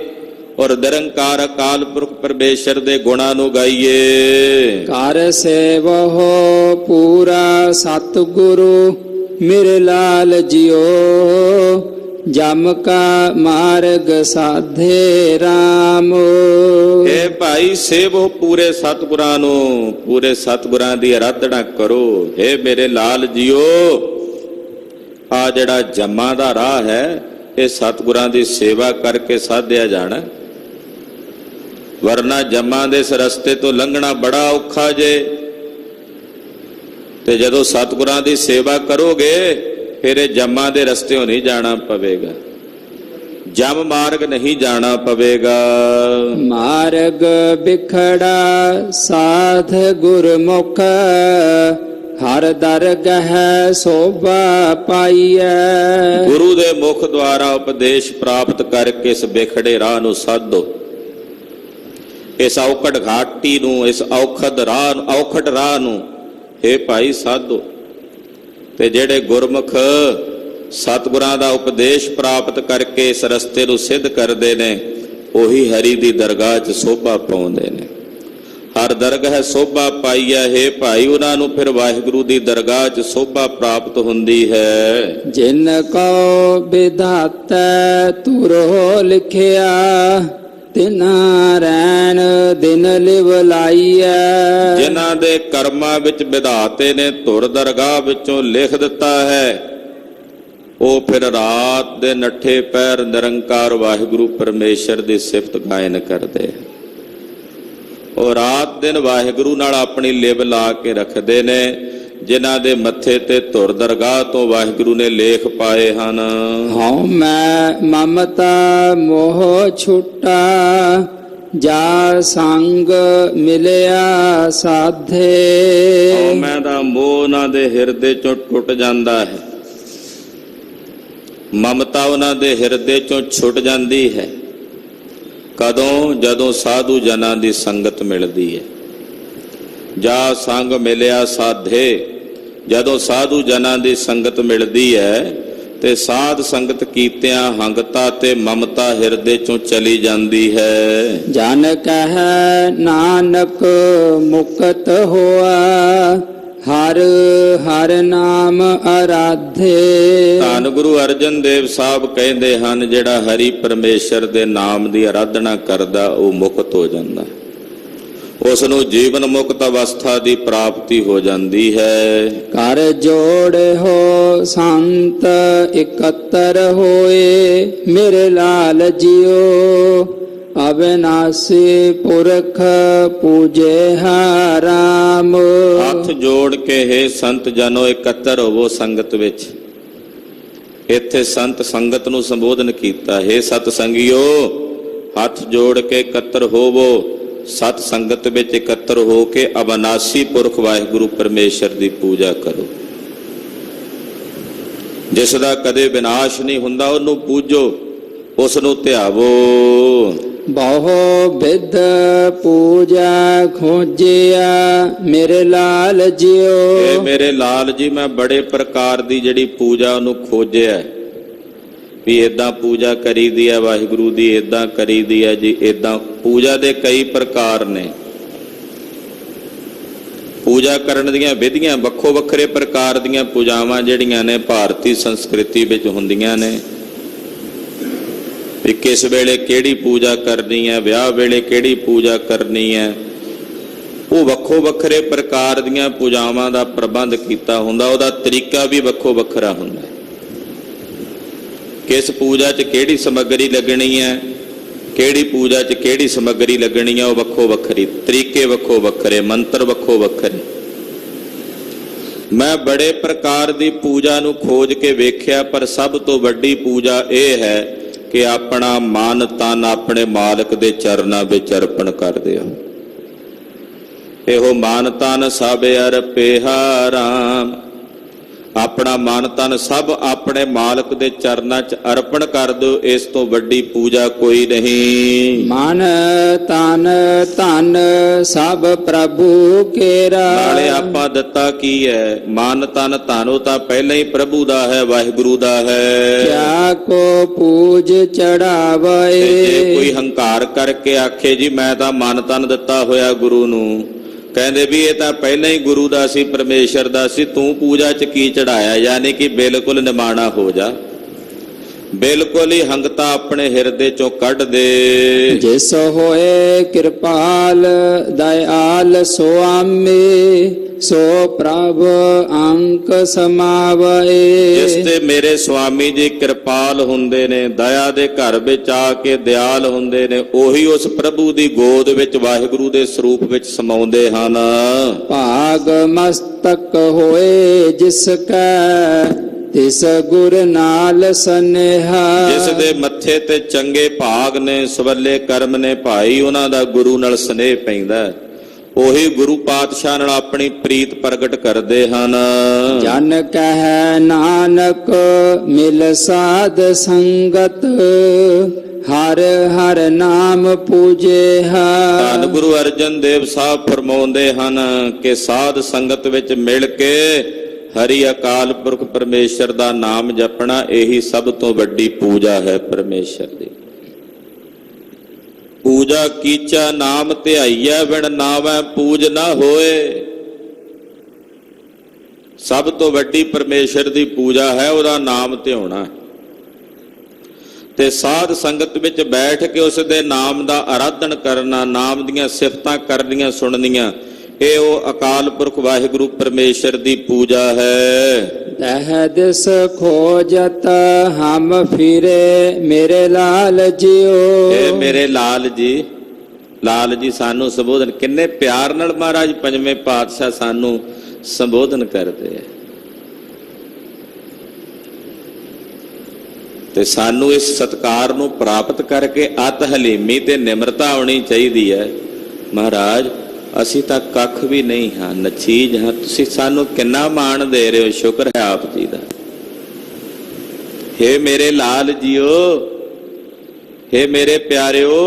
ਔਰ ਨਿਰੰਕਾਰ ਅਕਾਲ ਪੁਰਖ ਪਰਮੇਸ਼ਰ ਦੇ ਗੁਣਾਂ ਨੂੰ ਗਾਈਏ। ਕਰ ਸੇਵਹੁ ਪੂਰਾ ਸਤਿਗੁਰੂ ਮੇਰੇ ਲਾਲ ਜੀਓ, ਜਮ ਕਾ ਮਾਰਗ ਸਾਧੇ ਰਾਮ। ਇਹ ਭਾਈ ਸੇਵੋ ਪੂਰੇ ਸਤਿਗੁਰਾਂ ਨੂੰ, ਪੂਰੇ ਸਤਿਗੁਰਾਂ ਦੀ ਆਰਾਧਨਾ ਕਰੋ। ਹੇ ਮੇਰੇ ਲਾਲ ਜੀਓ, ਆ ਜਿਹੜਾ ਜਮਾਂ ਦਾ ਰਾਹ ਹੈ, ਇਹ ਸਤਿਗੁਰਾਂ ਦੀ ਸੇਵਾ ਕਰਕੇ ਸਾਧਿਆ ਜਾਣਾ, ਵਰਨਾ ਜਮਾਂ ਦੇ ਇਸ ਰਸਤੇ ਤੋਂ ਲੰਘਣਾ ਬੜਾ ਔਖਾ ਜੇ। ਤੇ ਜਦੋਂ ਸਤਿਗੁਰਾਂ ਦੀ ਸੇਵਾ ਕਰੋਗੇ, ਫਿਰ ਇਹ ਜਮਾਂ ਦੇ ਰਸਤਿਓਂ ਨਹੀਂ ਜਾਣਾ ਪਵੇਗਾ, ਜਮ ਮਾਰਗ ਨਹੀਂ ਜਾਣਾ ਪਵੇਗਾ। ਮਾਰਗ ਬਿਖੜਾ ਸਾਧ ਗੁਰਮੁਖ, ਹਰ ਦਰਗਹਿ ਸੋਭਾ ਪਾਈਐ। ਗੁਰੂ ਦੇ ਮੁਖ ਦੁਆਰਾ ਉਪਦੇਸ਼ ਪ੍ਰਾਪਤ ਕਰਕੇ ਇਸ ਬਿਖੜੇ ਰਾਹ ਨੂੰ ਸਾਧੋ, ਇਸ ਔਕੜ ਘਾਟੀ ਨੂੰ, ਇਸ ਔਖੜ ਰਾਹ ਨੂੰ ਹੇ ਭਾਈ ਸਾਧੋ। ਤੇ ਜਿਹੜੇ ਗੁਰਮੁਖ ਸਤਿਗੁਰਾਂ ਦਾ ਉਪਦੇਸ਼ ਪ੍ਰਾਪਤ ਕਰਕੇ ਇਸ ਰਸਤੇ ਨੂੰ ਸਿੱਧ ਕਰਦੇ ਨੇ, ਉਹੀ ਹਰੀ ਦੀ ਦਰਗਾਹ 'ਚ ਸੋਭਾ ਪਾਉਂਦੇ ਨੇ। ਹਰ ਦਰਗਾਹ ਸੋਭਾ ਪਾਈਆ, ਹੈ ਭਾਈ ਉਹਨਾਂ ਨੂੰ ਫਿਰ ਵਾਹਿਗੁਰੂ ਦੀ ਦਰਗਾਹ 'ਚ ਸੋਭਾ ਪ੍ਰਾਪਤ ਹੁੰਦੀ ਹੈ। ਜਿਨ ਕੋ ਵਿਧਾਤਾ ਤੁਰੋ ਲਿਖਿਆ, ਤਿਨਾ ਰੈਣ ਦਿਨ ਲਿਵ ਲਾਈਐ। ਜਿਨ੍ਹਾਂ ਦੇ ਕਰਮਾਂ ਵਿੱਚ ਵਿਧਾਤੇ ਨੇ ਧੁਰ ਦਰਗਾਹ ਵਿੱਚੋਂ ਲਿਖ ਦਿੱਤਾ ਹੈ, ਉਹ ਫਿਰ ਰਾਤ ਦੇ ਨੱਠੇ ਪੈਰ ਨਿਰੰਕਾਰ ਵਾਹਿਗੁਰੂ ਪਰਮੇਸ਼ਰ ਦੀ ਸਿਫਤ ਗਾਇਨ ਕਰਦੇ। ਉਹ ਰਾਤ ਦਿਨ ਵਾਹਿਗੁਰੂ ਨਾਲ ਆਪਣੀ ਲਿਵ ਲਾ ਕੇ ਰੱਖਦੇ ਨੇ, ਜਿਨ੍ਹਾਂ ਦੇ ਮੱਥੇ ਤੇ ਧੁਰ ਦਰਗਾਹ ਤੋਂ ਵਾਹਿਗੁਰੂ ਨੇ ਲੇਖ ਪਾਏ ਹਨ। ਹਉ ਮੈਂ ਮਮਤਾ ਮੋਹ ਛੁਟਾ, ਜਾ ਸੰਗ ਮਿਲਿਆ ਸਾਧੇ। ਹਉ ਮੈਂ ਦਾ ਮੋਹ ਉਹਨਾਂ ਦੇ ਹਿਰਦੇ ਚੋਂ ਟੁੱਟ ਜਾਂਦਾ ਹੈ, ਮਮਤਾ ਉਹਨਾਂ ਦੇ ਹਿਰਦੇ ਚੋਂ ਛੁੱਟ ਜਾਂਦੀ ਹੈ। ਕਦੋਂ? ਜਦੋਂ ਸਾਧੂ ਜਨਾਂ ਦੀ ਸੰਗਤ ਮਿਲਦੀ ਹੈ। ਜਾ ਸੰਗ ਮਿਲਿਆ ਸਾਧੇ, ਜਦੋਂ ਸਾਧੂ ਜਨਾਂ ਦੀ ਸੰਗਤ ਮਿਲਦੀ ਹੈ ਤੇ ਸਾਧ ਸੰਗਤ ਕੀਤਿਆਂ ਹੰਗਤਾ ਤੇ ਮਮਤਾ ਹਿਰਦੇ ਚੋਂ ਚਲੀ ਜਾਂਦੀ ਹੈ। ਜਨ ਕਹਿ ਨਾਨਕ ਮੁਕਤ ਹੋਆ, ਹਰ ਹਰ ਨਾਮ ਅਰਾਧੇ। ਧੰਨ ਗੁਰੂ ਅਰਜਨ ਦੇਵ ਸਾਹਿਬ ਕਹਿੰਦੇ ਹਨ, ਜਿਹੜਾ ਹਰੀ ਪਰਮੇਸ਼ਰ ਦੇ ਨਾਮ ਦੀ ਆਰਾਧਨਾ ਕਰਦਾ ਉਹ ਮੁਕਤ ਹੋ ਜਾਂਦਾ, ਉਸ ਨੂੰ ਜੀਵਨ ਮੁਕਤ ਅਵਸਥਾ ਦੀ ਪ੍ਰਾਪਤੀ ਹੋ ਜਾਂਦੀ ਹੈ। ਕਰ ਜੋੜੇ ਹੋ ਸੰਤ ਇਕੱਤਰ ਹੋਏ, ਮੇਰੇ ਲਾਲ ਜੀਓ ਅਬਿਨਾਸੀ ਪੁਰਖ ਪੂਜੇ ਰਾਮ। ਹੱਥ ਜੋੜ ਕੇ ਹੈ ਸੰਤ ਜਨੋ ਇਕੱਤਰ ਹੋਵੋ ਸੰਗਤ ਵਿੱਚ। ਇੱਥੇ ਸੰਤ ਸੰਗਤ ਨੂੰ ਸੰਬੋਧਨ ਕੀਤਾ, ਹੈ ਸਤ ਸੰਗਿਓ ਹੱਥ ਜੋੜ ਕੇ ਇਕੱਤਰ ਹੋਵੋ, ਸਤ ਸੰਗਤ ਵਿੱਚ ਇਕੱਤਰ ਹੋ ਕੇ ਅਬਿਨਾਸੀ ਪੁਰਖ ਵਾਹਿਗੁਰੂ ਪਰਮੇਸ਼ਰ ਦੀ ਪੂਜਾ ਕਰੋ। ਜਿਸ ਦਾ ਕਦੇ ਵਿਨਾਸ਼ ਨਹੀਂ ਹੁੰਦਾ ਉਹਨੂੰ ਪੂਜੋ, ਉਸ ਨੂੰ ਧਿਆਵੋ। ਬਹੁ ਵਿਧ ਪੂਜਾ ਖੋਜਿਆ, ਮੇਰੇ ਲਾਲ ਜੀਓ। ਇਹ ਮੇਰੇ ਲਾਲ ਜੀ, ਮੈਂ ਬੜੇ ਪ੍ਰਕਾਰ ਦੀ ਜਿਹੜੀ ਪੂਜਾ ਉਹਨੂੰ ਖੋਜਿਆ ਵੀ ਏਦਾਂ ਪੂਜਾ ਕਰੀਦੀ ਹੈ ਵਾਹਿਗੁਰੂ ਦੀ, ਏਦਾਂ ਕਰੀਦੀ ਹੈ ਜੀ, ਏਦਾਂ। ਪੂਜਾ ਦੇ ਕਈ ਪ੍ਰਕਾਰ ਨੇ, ਪੂਜਾ ਕਰਨ ਦੀਆਂ ਵਿਧੀਆਂ ਵੱਖੋ ਵੱਖਰੇ ਪ੍ਰਕਾਰ ਦੀਆਂ ਪੂਜਾਵਾਂ ਜਿਹੜੀਆਂ ਨੇ ਭਾਰਤੀ ਸੰਸਕ੍ਰਿਤੀ ਵਿੱਚ ਹੁੰਦੀਆਂ ਨੇ, ਵੀ ਕਿਸ ਵੇਲੇ ਕਿਹੜੀ ਪੂਜਾ ਕਰਨੀ ਹੈ, ਵਿਆਹ ਵੇਲੇ ਕਿਹੜੀ ਪੂਜਾ ਕਰਨੀ ਹੈ, ਉਹ ਵੱਖੋ ਵੱਖਰੇ ਪ੍ਰਕਾਰ ਦੀਆਂ ਪੂਜਾਵਾਂ ਦਾ ਪ੍ਰਬੰਧ ਕੀਤਾ ਹੁੰਦਾ, ਉਹਦਾ ਤਰੀਕਾ ਵੀ ਵੱਖੋ ਵੱਖਰਾ ਹੁੰਦਾ। ਕਿਸ ਪੂਜਾ 'ਚ ਕਿਹੜੀ ਸਮੱਗਰੀ ਲੱਗਣੀ ਹੈ, ਕਿਹੜੀ ਪੂਜਾ 'ਚ ਕਿਹੜੀ ਸਮੱਗਰੀ ਲੱਗਣੀ ਹੈ, ਉਹ ਵੱਖੋ ਵੱਖਰੀ, ਤਰੀਕੇ ਵੱਖੋ ਵੱਖਰੇ, ਮੰਤਰ ਵੱਖੋ ਵੱਖਰੇ। ਮੈਂ ਬੜੇ ਪ੍ਰਕਾਰ ਦੀ ਪੂਜਾ ਨੂੰ ਖੋਜ ਕੇ ਵੇਖਿਆ, ਪਰ ਸਭ ਤੋਂ ਵੱਡੀ ਪੂਜਾ ਇਹ ਹੈ ਕਿ ਆਪਣਾ ਮਨ ਤਨ ਆਪਣੇ ਮਾਲਕ ਦੇ ਚਰਨਾਂ ਵਿੱਚ ਅਰਪਣ ਕਰ ਦਿਓ। ਇਹੋ ਮਨ ਤਨ ਸਭ ਅਰਪਿਆ ਰਾਮ, ਆਪਣਾ ਮਨ ਤਨ ਸਭ ਆਪਣੇ ਮਾਲਕ ਦੇ ਚਰਨਾਂ 'ਚ ਅਰਪਣ ਕਰ ਦਿਓ। ਇਸ ਤੋਂ ਵੱਡੀ ਪੂਜਾ ਕੋਈ ਨਹੀਂ। ਮਨ ਤਨ ਧਨ ਸਭ ਪ੍ਰਭੂ ਕੇਰਾ। ਨਾਲੇ ਆਪਾਂ ਦਿੱਤਾ ਕੀ ਹੈ? ਮਨ ਤਨ ਧਨ ਉਹ ਤਾਂ ਪਹਿਲਾਂ ਹੀ ਪ੍ਰਭੂ ਦਾ ਹੈ, ਵਾਹਿਗੁਰੂ ਦਾ ਹੈ। ਕਿਆ ਕੋ ਪੂਜ ਚੜਾਵੇ। ਜੇ ਕੋਈ ਹੰਕਾਰ ਕਰਕੇ ਆਖੇ ਜੀ ਮੈਂ ਤਾਂ ਮਨ ਤਨ ਦਿੱਤਾ ਹੋਇਆ ਗੁਰੂ ਨੂੰ, ਕਹਿੰਦੇ ਵੀ ਇਹ ਤਾਂ ਪਹਿਲਾਂ ਹੀ ਗੁਰੂ ਦਾ ਸੀ, ਪਰਮੇਸ਼ਰ ਦਾ ਸੀ, ਤੂੰ ਪੂਜਾ 'ਚ ਕੀ ਚੜਾਇਆ? ਯਾਨੀ ਕਿ ਬਿਲਕੁਲ ਨਿਮਾਣਾ ਹੋ ਜਾ, ਬਿਲਕੁਲ ਹੀ ਹੰਗਤਾ ਆਪਣੇ ਹਿਰਦੇ ਚੋਂ ਕੱਢ ਦੇ। ਜਿਸ ਹੋਏ ਕਿਰਪਾਲ ਦਇਆਲ ਸੁਆਮੀ, ਸੋ ਪ੍ਰਭ ਅੰਕ ਸਮਾਵੇ। ਜਿਸ ਤੇ ਮੇਰੇ ਸੁਆਮੀ ਜੀ ਕਿਰਪਾਲ ਹੁੰਦੇ ਨੇ, ਦਇਆ ਦੇ ਘਰ ਵਿੱਚ ਆ ਕੇ ਦਿਆਲ ਹੁੰਦੇ ਨੇ, ਉਹੀ ਉਸ ਪ੍ਰਭੂ ਦੀ ਗੋਦ ਵਿੱਚ ਵਾਹਿਗੁਰੂ ਦੇ ਸਰੂਪ ਵਿੱਚ ਸਮਾਉਂਦੇ ਹਨ। ਭਾਗ ਮਸਤਕ ਹੋਏ ਜਿਸ ਕੈ, ਤਿਸ ਗੁਰ ਨਾਲ ਸਨੇਹਾ। ਜਿਸ ਦੇ ਮੱਥੇ ਤੇ ਚੰਗੇ ਭਾਗ ਨੇ, ਸਵੱਲੇ ਕਰਮ ਨੇ ਭਾਈ, ਉਹਨਾਂ ਦਾ ਗੁਰੂ ਨਾਲ ਸਨੇਹ ਪੈਂਦਾ, ਉਹੀ ਗੁਰੂ ਪਾਤਸ਼ਾਹ ਨਾਲ ਆਪਣੀ ਪ੍ਰੀਤ ਪ੍ਰਗਟ ਕਰਦੇ ਹਨ। ਜਨ ਕਹਿ ਨਾਨਕ ਮਿਲ ਸਾਧ ਸੰਗਤ, ਹਰ ਹਰ ਨਾਮ ਪੂਜੇ ਹਾ। ਧੰਨ ਗੁਰੂ ਅਰਜਨ ਦੇਵ ਸਾਹਿਬ ਫਰਮਾਉਂਦੇ ਹਨ ਕਿ ਸਾਧ ਸੰਗਤ ਵਿੱਚ ਮਿਲ ਕੇ ਹਰੀ ਅਕਾਲ ਪੁਰਖ ਪਰਮੇਸ਼ਰ ਦਾ ਨਾਮ ਜਪਣਾ, ਇਹੀ ਸਭ ਤੋਂ ਵੱਡੀ ਪੂਜਾ ਹੈ ਪਰਮੇਸ਼ਰ ਦੀ। ਪੂਜਾ ਕੀਚਾ ਨਾਮ ਧਿਆਈਐ, ਬਿਨ ਨਾਵੈ ਪੂਜ ਨਾ ਹੋਏ। ਸਭ ਤੋਂ ਵੱਡੀ ਪਰਮੇਸ਼ਰ ਦੀ ਪੂਜਾ ਹੈ ਉਹਦਾ ਨਾਮ ਧਿਆਉਣਾ। ਤੇ ਸਾਧ ਸੰਗਤ ਵਿੱਚ ਬੈਠ ਕੇ ਉਸ ਦੇ ਨਾਮ ਦਾ ਆਰਾਧਨ ਕਰਨਾ, ਨਾਮ ਦੀਆਂ ਸਿਫਤਾਂ ਕਰਨੀਆਂ ਸੁਣਨੀਆਂ, ਇਹ ਉਹ ਅਕਾਲ ਪੁਰਖ ਵਾਹਿਗੁਰੂ ਪਰਮੇਸ਼ਰ ਦੀ ਪੂਜਾ ਹੈ। ਤਹ ਦਿਸ ਖੋਜਤ ਹਮ ਫਿਰੇ ਮੇਰੇ ਲਾਲ ਜਿਉ। ਇਹ ਮੇਰੇ ਲਾਲ ਜੀ, ਲਾਲ ਜੀ ਸਾਨੂੰ ਸੰਬੋਧਨ, ਕਿੰਨੇ ਪਿਆਰ ਨਾਲ ਮਹਾਰਾਜ ਪੰਜਵੇਂ ਪਾਤਸ਼ਾਹ ਸਾਨੂੰ ਸੰਬੋਧਨ ਕਰਦੇ ਆ। ਤੇ ਸਾਨੂੰ ਇਸ ਸਤਿਕਾਰ ਨੂੰ ਪ੍ਰਾਪਤ ਕਰਕੇ ਅਤ ਹਲੀਮੀ ਤੇ ਨਿਮਰਤਾ ਆਉਣੀ ਚਾਹੀਦੀ ਹੈ। ਮਹਾਰਾਜ ਅਸੀਂ ਤਾਂ ਕੱਖ ਵੀ ਨਹੀਂ ਹਾਂ, ਨਚੀਜ ਹਾਂ, ਤੁਸੀਂ ਸਾਨੂੰ ਕਿੰਨਾ ਮਾਣ ਦੇ ਰਹੇ ਹੋ, ਸ਼ੁਕਰ ਹੈ ਆਪ ਜੀ ਦਾ। ਹੇ ਮੇਰੇ ਲਾਲ ਜੀਓ, ਹੇ ਮੇਰੇ ਪਿਆਰਿਓ,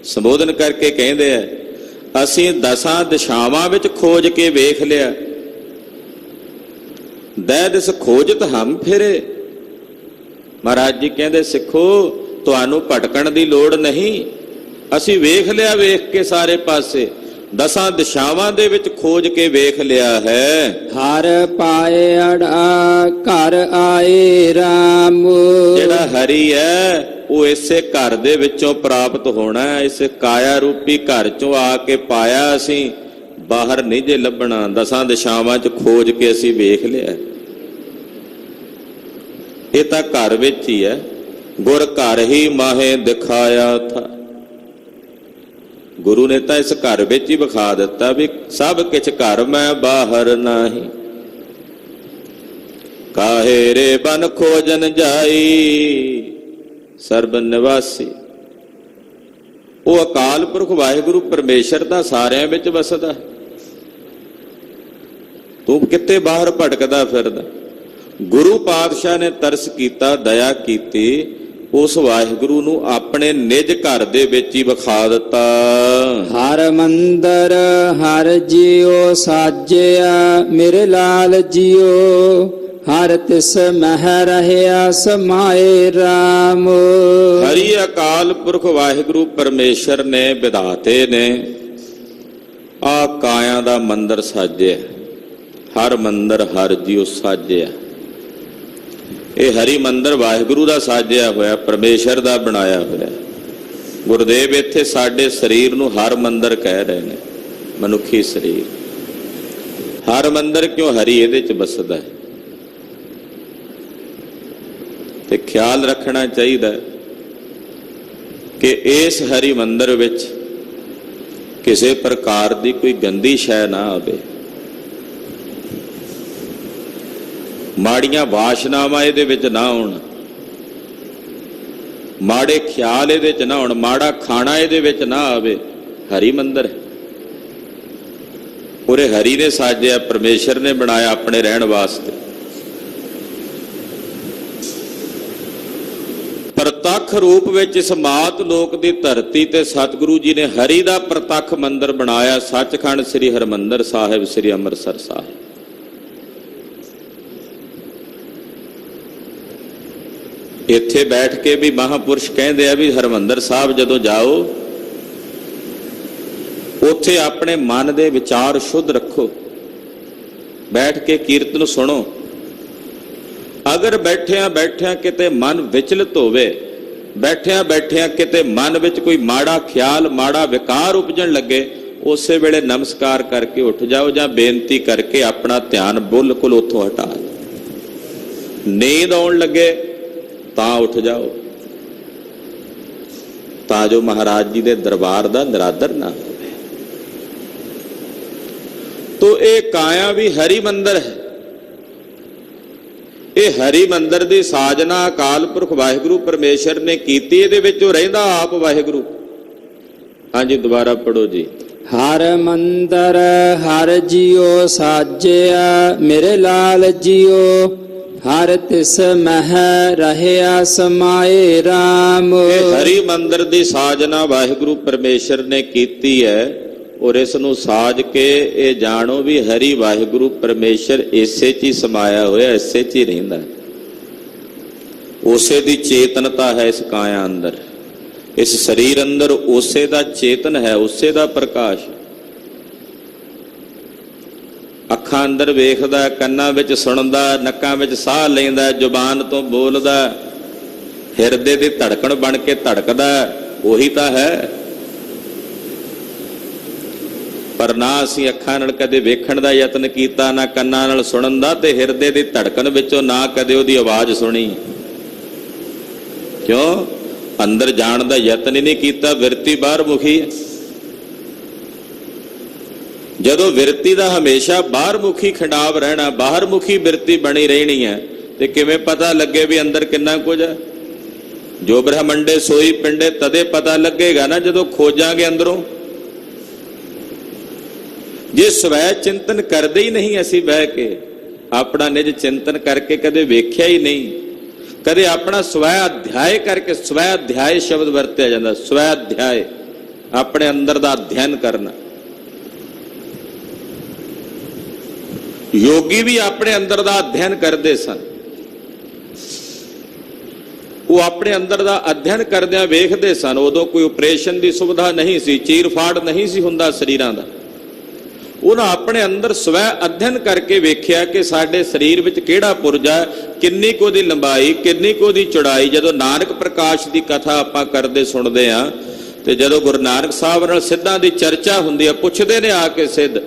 ਸੰਬੋਧਨ ਕਰਕੇ ਕਹਿੰਦੇ ਆ ਅਸੀਂ ਦਸਾਂ ਦਿਸ਼ਾਵਾਂ ਵਿੱਚ ਖੋਜ ਕੇ ਵੇਖ ਲਿਆ। ਦਹਿ ਦਿਸ ਖੋਜਤ ਹਮ ਫਿਰੇ। ਮਹਾਰਾਜ ਜੀ ਕਹਿੰਦੇ ਸਿੱਖੋ ਤੁਹਾਨੂੰ ਭਟਕਣ ਦੀ ਲੋੜ ਨਹੀਂ, ਅਸੀਂ ਵੇਖ ਲਿਆ, ਵੇਖ ਕੇ ਸਾਰੇ ਪਾਸੇ ਦਸਾਂ ਦਿਸ਼ਾਵਾਂ ਦੇ ਵਿੱਚ ਖੋਜ ਕੇ ਵੇਖ ਲਿਆ ਹੈ। ਹਰ ਪਾਏ ਅੜਾ ਘਰ ਆਏ ਰਾਮ। ਜਿਹੜਾ ਹਰੀ ਹੈ ਉਹ ਇਸੇ ਘਰ ਦੇ ਵਿੱਚੋਂ ਪ੍ਰਾਪਤ ਹੋਣਾ ਹੈ, ਇਸ ਕਾਇਆ ਰੂਪੀ ਘਰ ਚੋਂ ਆ ਕੇ ਪਾਇਆ, ਅਸੀਂ ਬਾਹਰ ਨਹੀਂ ਜੇ ਲੱਭਣਾ। ਦਸਾਂ ਦਿਸ਼ਾਵਾਂ 'ਚ ਖੋਜ ਕੇ ਅਸੀਂ ਵੇਖ ਲਿਆ, ਇਹ ਤਾਂ ਘਰ ਵਿੱਚ ਹੀ ਹੈ। ਗੁਰ ਘਰ ਹੀ ਮਾਹੇ ਦਿਖਾਇਆ ਥਾ। ਗੁਰੂ ਨੇ ਤਾਂ ਇਸ ਘਰ ਵਿੱਚ ਹੀ ਵਿਖਾ ਦਿੱਤਾ ਵੀ ਸਭ ਕਿਛ ਘਰ ਮੈਂ ਬਾਹਰ ਨਹੀਂ। ਕਾਹੇ ਰੇ ਬਨ ਖੋਜਨ ਜਾਈ ਸਰਬ ਨਿਵਾਸੀ। ਉਹ ਅਕਾਲ ਪੁਰਖ ਵਾਹਿਗੁਰੂ ਪਰਮੇਸ਼ਰ ਦਾ ਸਾਰਿਆਂ ਵਿੱਚ ਵਸਦਾ, ਤੂੰ ਕਿਤੇ ਬਾਹਰ ਭਟਕਦਾ ਫਿਰਦਾ। ਗੁਰੂ ਪਾਤਸ਼ਾਹ ਨੇ ਤਰਸ ਕੀਤਾ, ਦਇਆ ਕੀਤੀ, ਉਸ ਵਾਹਿਗੁਰੂ ਨੂੰ ਆਪਣੇ ਨਿਜ ਘਰ ਦੇ ਵਿੱਚ ਹੀ ਵਿਖਾ ਦਿੱਤਾ। ਹਰ ਮੰਦਰ ਹਰ ਜਿਉ ਸਾਜਿਆ ਮੇਰੇ ਲਾਲ ਜਿਉ। ਹਰ ਤਿਸ ਮਹਿ ਰਹਿਆ ਸਮਾਏ ਰਾਮ। ਹਰੀ ਅਕਾਲ ਪੁਰਖ ਵਾਹਿਗੁਰੂ ਪਰਮੇਸ਼ਰ ਨੇ, ਵਿਧਾਤੇ ਨੇ ਆ ਕਾਇਆ ਦਾ ਮੰਦਰ ਸਾਜਿਆ। ਹਰ ਮੰਦਰ ਹਰ ਜਿਉ ਸਾਜਿਆ। ਇਹ ਹਰੀ ਮੰਦਰ ਵਾਹਿਗੁਰੂ ਦਾ ਸਾਜਿਆ ਹੋਇਆ, ਪਰਮੇਸ਼ਰ ਦਾ ਬਣਾਇਆ ਹੋਇਆ। ਗੁਰਦੇਵ ਇੱਥੇ ਸਾਡੇ ਸਰੀਰ ਨੂੰ ਹਰ ਮੰਦਰ ਕਹਿ ਰਹੇ ਨੇ, ਮਨੁੱਖੀ ਸਰੀਰ। ਹਰ ਮੰਦਰ ਕਿਉਂ? ਹਰੀ ਇਹਦੇ ਚ ਵਸਦਾ ਹੈ। ਤੇ ਖਿਆਲ ਰੱਖਣਾ ਚਾਹੀਦਾ ਕਿ ਇਸ ਹਰੀ ਮੰਦਰ ਵਿੱਚ ਕਿਸੇ ਪ੍ਰਕਾਰ ਦੀ ਕੋਈ ਗੰਦੀ ਸ਼ੈ ਨਾ ਆਵੇ, ਮਾੜੀਆਂ ਵਾਸ਼ਨਾਵਾਂ ਇਹਦੇ ਵਿੱਚ ਨਾ ਹੋਣ, ਮਾੜੇ ਖਿਆਲ ਇਹਦੇ ਚ ਨਾ ਹੋਣ, ਮਾੜਾ ਖਾਣਾ ਇਹਦੇ ਵਿੱਚ ਨਾ ਆਵੇ। ਹਰੀ ਮੰਦਰ ਹੈ, ਉਰੇ ਹਰੀ ਨੇ ਸਾਜਿਆ, ਪਰਮੇਸ਼ਰ ਨੇ ਬਣਾਇਆ ਆਪਣੇ ਰਹਿਣ ਵਾਸਤੇ। ਪ੍ਰਤੱਖ ਰੂਪ ਵਿੱਚ ਇਸ ਮਾਤ ਲੋਕ ਦੀ ਧਰਤੀ ਤੇ ਸਤਿਗੁਰੂ ਜੀ ਨੇ ਹਰੀ ਦਾ ਪ੍ਰਤੱਖ ਮੰਦਰ ਬਣਾਇਆ, ਸੱਚਖੰਡ ਸ੍ਰੀ ਹਰਿਮੰਦਰ ਸਾਹਿਬ, ਸ੍ਰੀ ਅੰਮ੍ਰਿਤਸਰ ਸਾਹਿਬ। ਇੱਥੇ ਬੈਠ ਕੇ ਵੀ ਮਹਾਂਪੁਰਸ਼ ਕਹਿੰਦੇ ਆ ਵੀ ਹਰਿਮੰਦਰ ਸਾਹਿਬ ਜਦੋਂ ਜਾਓ, ਉੱਥੇ ਆਪਣੇ ਮਨ ਦੇ ਵਿਚਾਰ ਸ਼ੁੱਧ ਰੱਖੋ, ਬੈਠ ਕੇ ਕੀਰਤਨ ਸੁਣੋ। ਅਗਰ ਬੈਠਿਆਂ ਬੈਠਿਆਂ ਕਿਤੇ ਮਨ ਵਿਚਲਿਤ ਹੋਵੇ, ਬੈਠਿਆਂ ਬੈਠਿਆਂ ਕਿਤੇ ਮਨ ਵਿੱਚ ਕੋਈ ਮਾੜਾ ਖਿਆਲ, ਮਾੜਾ ਵਿਕਾਰ ਉਪਜਣ ਲੱਗੇ, ਉਸੇ ਵੇਲੇ ਨਮਸਕਾਰ ਕਰਕੇ ਉੱਠ ਜਾਓ ਜਾਂ ਬੇਨਤੀ ਕਰਕੇ ਆਪਣਾ ਧਿਆਨ ਬਿਲਕੁਲ ਉੱਥੋਂ ਹਟਾ ਦਿਓ। ਨੀਂਦ ਆਉਣ ਲੱਗੇ ਤਾਂ ਉੱਠ ਜਾਓ, ਤਾਂ ਜੋ ਮਹਾਰਾਜ ਜੀ ਦੇ ਦਰਬਾਰ ਦਾ ਨਿਰਾਦਰ ਨਾ ਹੋਵੇ। ਤੋ ਇਹ ਕਾਇਆ ਵੀ ਹਰੀ ਮੰਦਰ ਹੈ। ਇਹ ਹਰੀ ਮੰਦਰ ਦੀ ਸਾਜਨਾ ਅਕਾਲ ਪੁਰਖ ਵਾਹਿਗੁਰੂ ਪਰਮੇਸ਼ਰ ਨੇ ਕੀਤੀ, ਇਹਦੇ ਵਿੱਚ ਉਹ ਰਹਿੰਦਾ ਆਪ ਵਾਹਿਗੁਰੂ। ਹਾਂਜੀ, ਦੁਬਾਰਾ ਪੜੋ ਜੀ। ਹਰ ਮੰਦਰ ਹਰ ਜਿਉ ਸਾਜਿਆ ਮੇਰੇ ਲਾਲ ਜਿਉ। ਹਰ ਤਿਸ ਮਹਿ ਰਹਿਆ ਸਮਾਏ ਰਾਮ। ਇਹ ਹਰੀ ਮੰਦਰ ਦੀ ਸਾਜਨਾ ਵਾਹਿਗੁਰੂ ਪਰਮੇਸ਼ਰ ਨੇ ਕੀਤੀ ਹੈ, ਔਰ ਇਸ ਨੂੰ ਸਾਜ ਕੇ ਇਹ ਜਾਣੋ ਵੀ ਹਰੀ ਵਾਹਿਗੁਰੂ ਪਰਮੇਸ਼ਰ ਇਸੇ 'ਚ ਹੀ ਸਮਾਇਆ ਹੋਇਆ, ਇਸੇ 'ਚ ਹੀ ਰਹਿੰਦਾ। ਉਸੇ ਦੀ ਚੇਤਨਤਾ ਹੈ ਇਸ ਕਾਇਆ ਅੰਦਰ, ਇਸ ਸਰੀਰ ਅੰਦਰ ਉਸੇ ਦਾ ਚੇਤਨ ਹੈ, ਉਸੇ ਦਾ ਪ੍ਰਕਾਸ਼। ਅੱਖਾਂ ਅੰਦਰ ਵੇਖਦਾ, ਕੰਨਾਂ ਵਿੱਚ ਸੁਣਦਾ, ਨੱਕਾਂ ਵਿੱਚ ਸਾਹ ਲੈਂਦਾ, ਜ਼ੁਬਾਨ ਤੋਂ ਬੋਲਦਾ, ਹਿਰਦੇ ਦੀ ਧੜਕਣ ਬਣ ਕੇ ਧੜਕਦਾ ਉਹੀ ਤਾਂ ਹੈ। ਪਰ ਨਾ ਅਸੀਂ ਅੱਖਾਂ ਨਾਲ ਕਦੇ ਵੇਖਣ ਦਾ ਯਤਨ ਕੀਤਾ, ਨਾ ਕੰਨਾਂ ਨਾਲ ਸੁਣਨ ਦਾ, ਤੇ ਹਿਰਦੇ ਦੀ ਧੜਕਣ ਵਿੱਚੋਂ ਨਾ ਕਦੇ ਉਹਦੀ ਆਵਾਜ਼ ਸੁਣੀ। ਕਿਉਂ? ਅੰਦਰ ਜਾਣ ਦਾ ਯਤਨ ਹੀ ਨਹੀਂ ਕੀਤਾ। ਬਿਰਤੀ ਬਾਹਰ ਮੁਖੀ ਹੈ। ਜਦੋਂ ਬਿਰਤੀ ਦਾ ਹਮੇਸ਼ਾ ਬਾਹਰ ਮੁਖੀ ਖਿੰਡਾਵ ਰਹਿਣਾ, ਬਾਹਰ ਮੁਖੀ ਬਿਰਤੀ ਬਣੀ ਰਹਿਣੀ ਹੈ, ਤੇ ਕਿਵੇਂ ਪਤਾ ਲੱਗੇ ਵੀ ਅੰਦਰ ਕਿੰਨਾ ਕੁਝ ਹੈ? ਜੋ ਬ੍ਰਹਮੰਡੇ ਸੋਈ ਪਿੰਡੇ, ਤਦੇ ਪਤਾ ਲੱਗੇਗਾ ਨਾ ਜਦੋਂ ਖੋਜਾਂਗੇ ਅੰਦਰੋਂ। ਜੇ ਸਵੈ ਚਿੰਤਨ ਕਰਦੇ ਹੀ ਨਹੀਂ ਅਸੀਂ ਬਹਿ ਕੇ, ਆਪਣਾ ਨਿਜ ਚਿੰਤਨ ਕਰਕੇ ਕਦੇ ਵੇਖਿਆ ਹੀ ਨਹੀਂ, ਕਦੇ ਆਪਣਾ ਸਵੈ ਅਧਿਆਇ ਕਰਕੇ, ਸਵੈ ਅਧਿਆਇ ਸ਼ਬਦ ਵਰਤਿਆ ਜਾਂਦਾ, ਸਵੈ ਅਧਿਆਇ, ਆਪਣੇ ਅੰਦਰ ਦਾ ਅਧਿਐਨ ਕਰਨਾ। ਯੋਗੀ ਵੀ ਆਪਣੇ ਅੰਦਰ ਦਾ ਅਧਿਐਨ ਕਰਦੇ ਸਨ। ਉਹ ਆਪਣੇ ਅੰਦਰ ਦਾ ਅਧਿਐਨ ਕਰਦਿਆਂ ਵੇਖਦੇ ਸਨ। ਉਦੋਂ ਕੋਈ ਆਪਰੇਸ਼ਨ ਦੀ ਸੁਵਿਧਾ ਨਹੀਂ ਸੀ, ਚੀਰ ਫਾੜ ਨਹੀਂ ਸੀ ਹੁੰਦਾ ਸਰੀਰਾਂ ਦਾ। ਉਹਨਾਂ ਆਪਣੇ ਅੰਦਰ ਸਵੈ ਅਧਿਐਨ ਕਰਕੇ ਵੇਖਿਆ ਕਿ ਸਾਡੇ ਸਰੀਰ ਵਿੱਚ ਕਿਹੜਾ ਪੁਰਜਾ, ਕਿੰਨੀ ਕੁ ਦੀ ਲੰਬਾਈ, ਕਿੰਨੀ ਕੁ ਦੀ ਚੌੜਾਈ। ਜਦੋਂ ਨਾਨਕ ਪ੍ਰਕਾਸ਼ ਦੀ ਕਥਾ ਆਪਾਂ ਕਰਦੇ ਸੁਣਦੇ ਆ, ਤੇ ਜਦੋਂ ਗੁਰੂ ਨਾਨਕ ਸਾਹਿਬ ਨਾਲ ਸਿੱਧਾਂ ਦੀ ਚਰਚਾ ਹੁੰਦੀ ਆ, ਪੁੱਛਦੇ ਨੇ ਆ ਕੇ ਸਿੱਧ,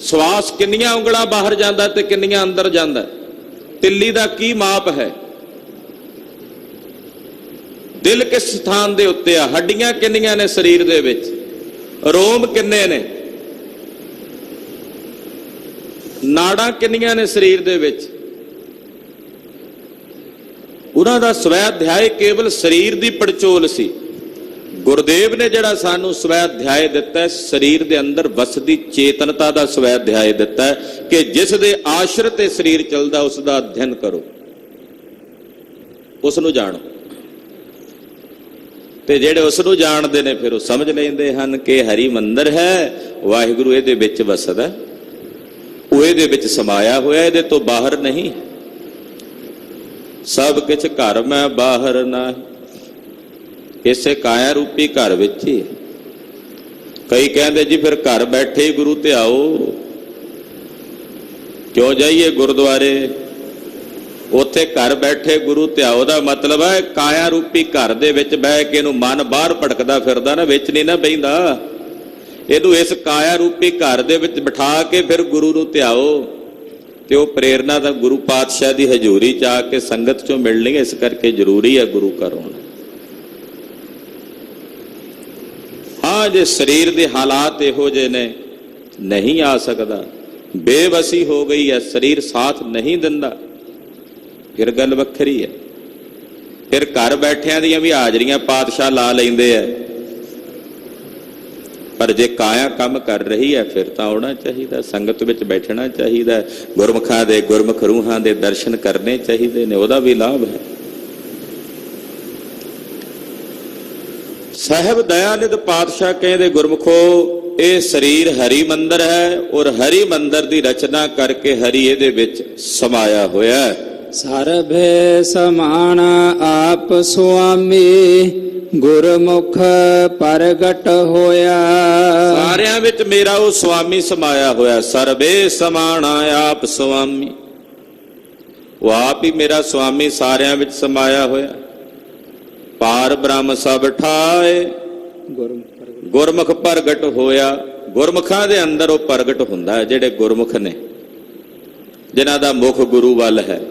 ਸਵਾਸ ਕਿੰਨੀਆਂ ਉਂਗਲਾਂ ਬਾਹਰ ਜਾਂਦਾ ਤੇ ਕਿੰਨੀਆਂ ਅੰਦਰ ਜਾਂਦਾ? ਤਿੱਲੀ ਦਾ ਕੀ ਮਾਪ ਹੈ? ਦਿਲ ਕਿਸ ਸਥਾਨ ਦੇ ਉੱਤੇ ਆ? ਹੱਡੀਆਂ ਕਿੰਨੀਆਂ ਨੇ ਸਰੀਰ ਦੇ ਵਿੱਚ? ਰੋਮ ਕਿੰਨੇ ਨੇ? ਨਾੜਾਂ ਕਿੰਨੀਆਂ ਨੇ ਸਰੀਰ ਦੇ ਵਿੱਚ? ਉਹਨਾਂ ਦਾ ਸਵੈ ਅਧਿਆਇ ਕੇਵਲ ਸਰੀਰ ਦੀ ਪੜਚੋਲ ਸੀ। ਗੁਰਦੇਵ ਨੇ ਜਿਹੜਾ ਸਾਨੂੰ ਸਵੈ ਅਧਿਆਇ ਦਿੱਤਾ, ਸਰੀਰ ਦੇ ਅੰਦਰ ਵਸਦੀ ਚੇਤਨਤਾ ਦਾ ਸਵੈ ਅਧਿਆਇ ਦਿੱਤਾ, ਕਿ ਜਿਸ ਦੇ ਆਸ਼ਰਿਤ ਤੇ ਸਰੀਰ ਚੱਲਦਾ ਉਸ ਦਾ ਅਧਿਐਨ ਕਰੋ, ਉਸ ਨੂੰ ਜਾਣੋ। ਤੇ ਜਿਹੜੇ ਉਸ ਨੂੰ ਜਾਣਦੇ ਨੇ ਫਿਰ ਉਹ ਸਮਝ ਲੈਂਦੇ ਹਨ ਕਿ ਹਰੀ ਮੰਦਰ ਹੈ, ਵਾਹਿਗੁਰੂ ਇਹਦੇ ਵਿੱਚ ਵਸਦਾ, ਉਹ ਇਹਦੇ ਵਿੱਚ ਸਮਾਇਆ ਹੋਇਆ, ਇਹਦੇ ਤੋਂ ਬਾਹਰ ਨਹੀਂ। ਸਭ ਕੁਛ ਘਰ ਮੈਂ ਬਾਹਰ ਨਾ, ਇਸੇ ਕਾਇਆ ਰੂਪੀ ਘਰ ਵਿੱਚ ਹੀ। ਕਈ ਕਹਿੰਦੇ ਜੀ ਫਿਰ ਘਰ ਬੈਠੇ ਹੀ ਗੁਰੂ ਤੇ ਆਓ, ਕਿਉਂ ਜਾਈਏ ਗੁਰਦੁਆਰੇ? ਉੱਥੇ ਘਰ ਬੈਠੇ ਗੁਰੂ ਤੇ ਆਓ ਦਾ ਮਤਲਬ ਹੈ ਕਾਇਆ ਰੂਪੀ ਘਰ ਦੇ ਵਿੱਚ ਬਹਿ ਕੇ ਇਹਨੂੰ ਮਨ ਬਾਹਰ ਭਟਕਦਾ ਫਿਰਦਾ ਨਾ, ਵਿੱਚ ਨਹੀਂ ਨਾ ਬਹਿੰਦਾ। ਇਹਨੂੰ ਇਸ ਕਾਇਆ ਰੂਪੀ ਘਰ ਦੇ ਵਿੱਚ ਬਿਠਾ ਕੇ ਫਿਰ ਗੁਰੂ ਨੂੰ ਧਿਆਓ, ਤੇ ਉਹ ਪ੍ਰੇਰਨਾ ਤਾਂ ਗੁਰੂ ਪਾਤਸ਼ਾਹ ਦੀ ਹਜ਼ੂਰੀ ਚ ਆ ਕੇ ਸੰਗਤ ਚੋਂ ਮਿਲਣੀ। ਇਸ ਕਰਕੇ ਜ਼ਰੂਰੀ ਹੈ ਗੁਰੂ ਘਰ ਆਉਣਾ। ਹਾਂ, ਜੇ ਸਰੀਰ ਦੇ ਹਾਲਾਤ ਇਹੋ ਜਿਹੇ ਨੇ, ਨਹੀਂ ਆ ਸਕਦਾ, ਬੇਵਸੀ ਹੋ ਗਈ ਹੈ, ਸਰੀਰ ਸਾਥ ਨਹੀਂ ਦਿੰਦਾ, ਫਿਰ ਗੱਲ ਵੱਖਰੀ ਹੈ। ਫਿਰ ਘਰ ਬੈਠਿਆਂ ਦੀਆਂ ਵੀ ਹਾਜ਼ਰੀਆਂ ਪਾਤਸ਼ਾਹ ਲਾ ਲੈਂਦੇ ਆ। ਪਰ ਜੇ ਕਾਇਆ ਕੰਮ ਕਰ ਰਹੀ ਹੈ ਫਿਰ ਤਾਂ ਆਉਣਾ ਚਾਹੀਦਾ, ਸੰਗਤ ਵਿੱਚ ਬੈਠਣਾ ਚਾਹੀਦਾ, ਗੁਰਮੁਖਾਂ ਦੇ, ਗੁਰਮੁਖ ਰੂਹਾਂ ਦੇ ਦਰਸ਼ਨ ਕਰਨੇ ਚਾਹੀਦੇ ਨੇ, ਉਹਦਾ ਵੀ ਲਾਭ ਹੈ। ਸਾਹਿਬ ਦਇਆਨੰਦ ਪਾਤਸ਼ਾਹ ਕਹਿੰਦੇ, ਗੁਰਮੁਖੋ ਇਹ ਸਰੀਰ ਹਰੀ ਮੰਦਰ ਹੈ, ਔਰ ਹਰੀ ਮੰਦਰ ਦੀ ਰਚਨਾ ਕਰਕੇ ਹਰੀ ਇਹਦੇ ਵਿੱਚ ਸਮਾਇਆ ਹੋਇਆ ਹੈ। ਸਰਬੇ ਸਮਾਨ ਆਪ ਸੁਆਮੀ, ਗੁਰਮੁਖ ਪ੍ਰਗਟ ਹੋਇਆ। ਸਾਰਿਆਂ ਵਿੱਚ ਮੇਰਾ ਉਹ ਸੁਆਮੀ ਸਮਾਇਆ ਹੋਇਆ। ਸਰਬੇ ਸਮਾਨ ਆਪ ਸੁਆਮੀ, ਉਹ ਆਪ ਹੀ ਮੇਰਾ ਸੁਆਮੀ ਸਾਰਿਆਂ ਵਿੱਚ ਸਮਾਇਆ ਹੋਇਆ। ਪਾਰ ਬ੍ਰਹਮ ਸਭ ਠਾਏ, ਗੁਰਮੁਖ ਪ੍ਰਗਟ ਹੋਇਆ। ਗੁਰਮੁਖਾਂ ਦੇ ਅੰਦਰ ਉਹ ਪ੍ਰਗਟ ਹੁੰਦਾ ਹੈ, ਜਿਹੜੇ ਗੁਰਮੁਖ ਨੇ, ਜਿਨ੍ਹਾਂ ਦਾ ਮੁਖ ਗੁਰੂ ਵੱਲ ਹੈ।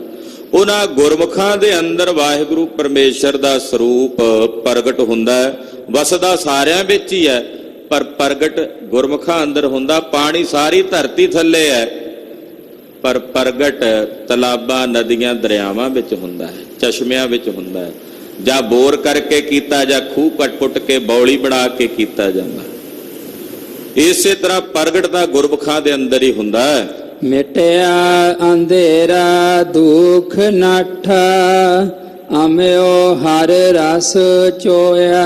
ਉਹਨਾਂ ਗੁਰਮੁਖਾਂ ਦੇ ਅੰਦਰ ਵਾਹਿਗੁਰੂ ਪਰਮੇਸ਼ਰ ਦਾ ਸਰੂਪ ਪ੍ਰਗਟ ਹੁੰਦਾ ਹੈ। ਵਸਦਾ ਸਾਰਿਆਂ ਵਿੱਚ ਹੀ ਹੈ, ਪਰ ਪ੍ਰਗਟ ਗੁਰਮੁਖਾਂ ਅੰਦਰ ਹੁੰਦਾ। ਪਾਣੀ ਸਾਰੀ ਧਰਤੀ ਥੱਲੇ ਹੈ, ਪਰ ਪ੍ਰਗਟ ਤਲਾਬਾਂ, ਨਦੀਆਂ, ਦਰਿਆਵਾਂ ਵਿੱਚ ਹੁੰਦਾ ਹੈ, ਚਸ਼ਮਿਆਂ ਵਿੱਚ ਹੁੰਦਾ ਹੈ। ਜਾਂ ਬੋਰ ਕਰਕੇ ਕੀਤਾ, ਜਾਂ ਖੂਹ ਪੁੱਟ ਕੇ ਬੌਲੀ ਬਣਾ ਕੇ ਕੀਤਾ ਜਾਂਦਾ। ਇਸੇ ਤਰ੍ਹਾਂ ਪ੍ਰਗਟ ਦਾ ਗੁਰਮੁਖਾਂ ਦੇ ਅੰਦਰ ਹੀ ਹੁੰਦਾ ਹੈ। ਮਿਟਿਆ ਅੰਧੇਰਾ ਦੁਖ ਨਾਠਾ, ਅਮਿਓ ਹਰ ਰਸ ਚੋਇਆ।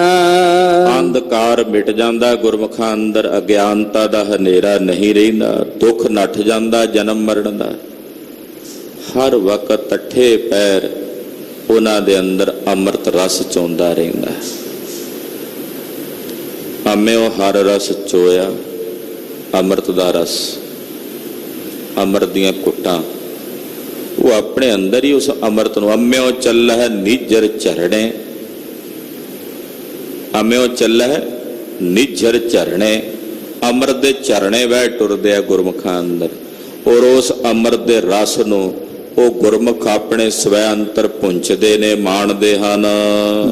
ਅੰਧਕਾਰ ਮਿਟ ਜਾਂਦਾ ਗੁਰਮੁਖਾਂ ਅੰਦਰ, ਅਗਿਆਨਤਾ ਦਾ ਹਨੇਰਾ ਨਹੀਂ ਰਹਿੰਦਾ, ਦੁੱਖ ਨੱਠ ਜਾਂਦਾ ਜਨਮ ਮਰਨ ਦਾ। ਹਰ ਵਕਤ ਠੱਠੇ ਪੈਰ ਉਹਨਾਂ ਦੇ ਅੰਦਰ ਅੰਮ੍ਰਿਤ ਰਸ ਚੋਂਦਾ ਰਹਿੰਦਾ। ਅਮਿਓ ਹਰ ਰਸ ਚੋਇਆ, ਅੰਮ੍ਰਿਤ ਦਾ ਰਸ, ਅੰਮ੍ਰਿਤ ਦੀਆਂ ਘੁੱਟਾਂ ਉਹ ਆਪਣੇ ਅੰਦਰ ਹੀ ਉਸ ਅੰਮ੍ਰਿਤ ਨੂੰ ਅੰਮਿਓ ਚੱਲਹਿ ਨਿਜਰ ਝਰਣੇ, ਅੰਮਿਓ ਚੱਲਹਿ ਨਿਜਰ ਝਰਣੇ, ਅੰਮ੍ਰਿਤ ਦੇ ਝਰਣੇ ਵਹਿ ਟੁਰਦੇ ਆ ਗੁਰਮੁਖਾਂ ਅੰਦਰ। ਔਰ ਉਸ ਅੰਮ੍ਰਿਤ ਦੇ ਰਸ ਨੂੰ ਉਹ ਗੁਰਮੁਖ ਆਪਣੇ ਸਵੈ ਅੰਤਰ ਪੁੰਚਦੇ ਨੇ, ਮਾਣਦੇ ਹਨ।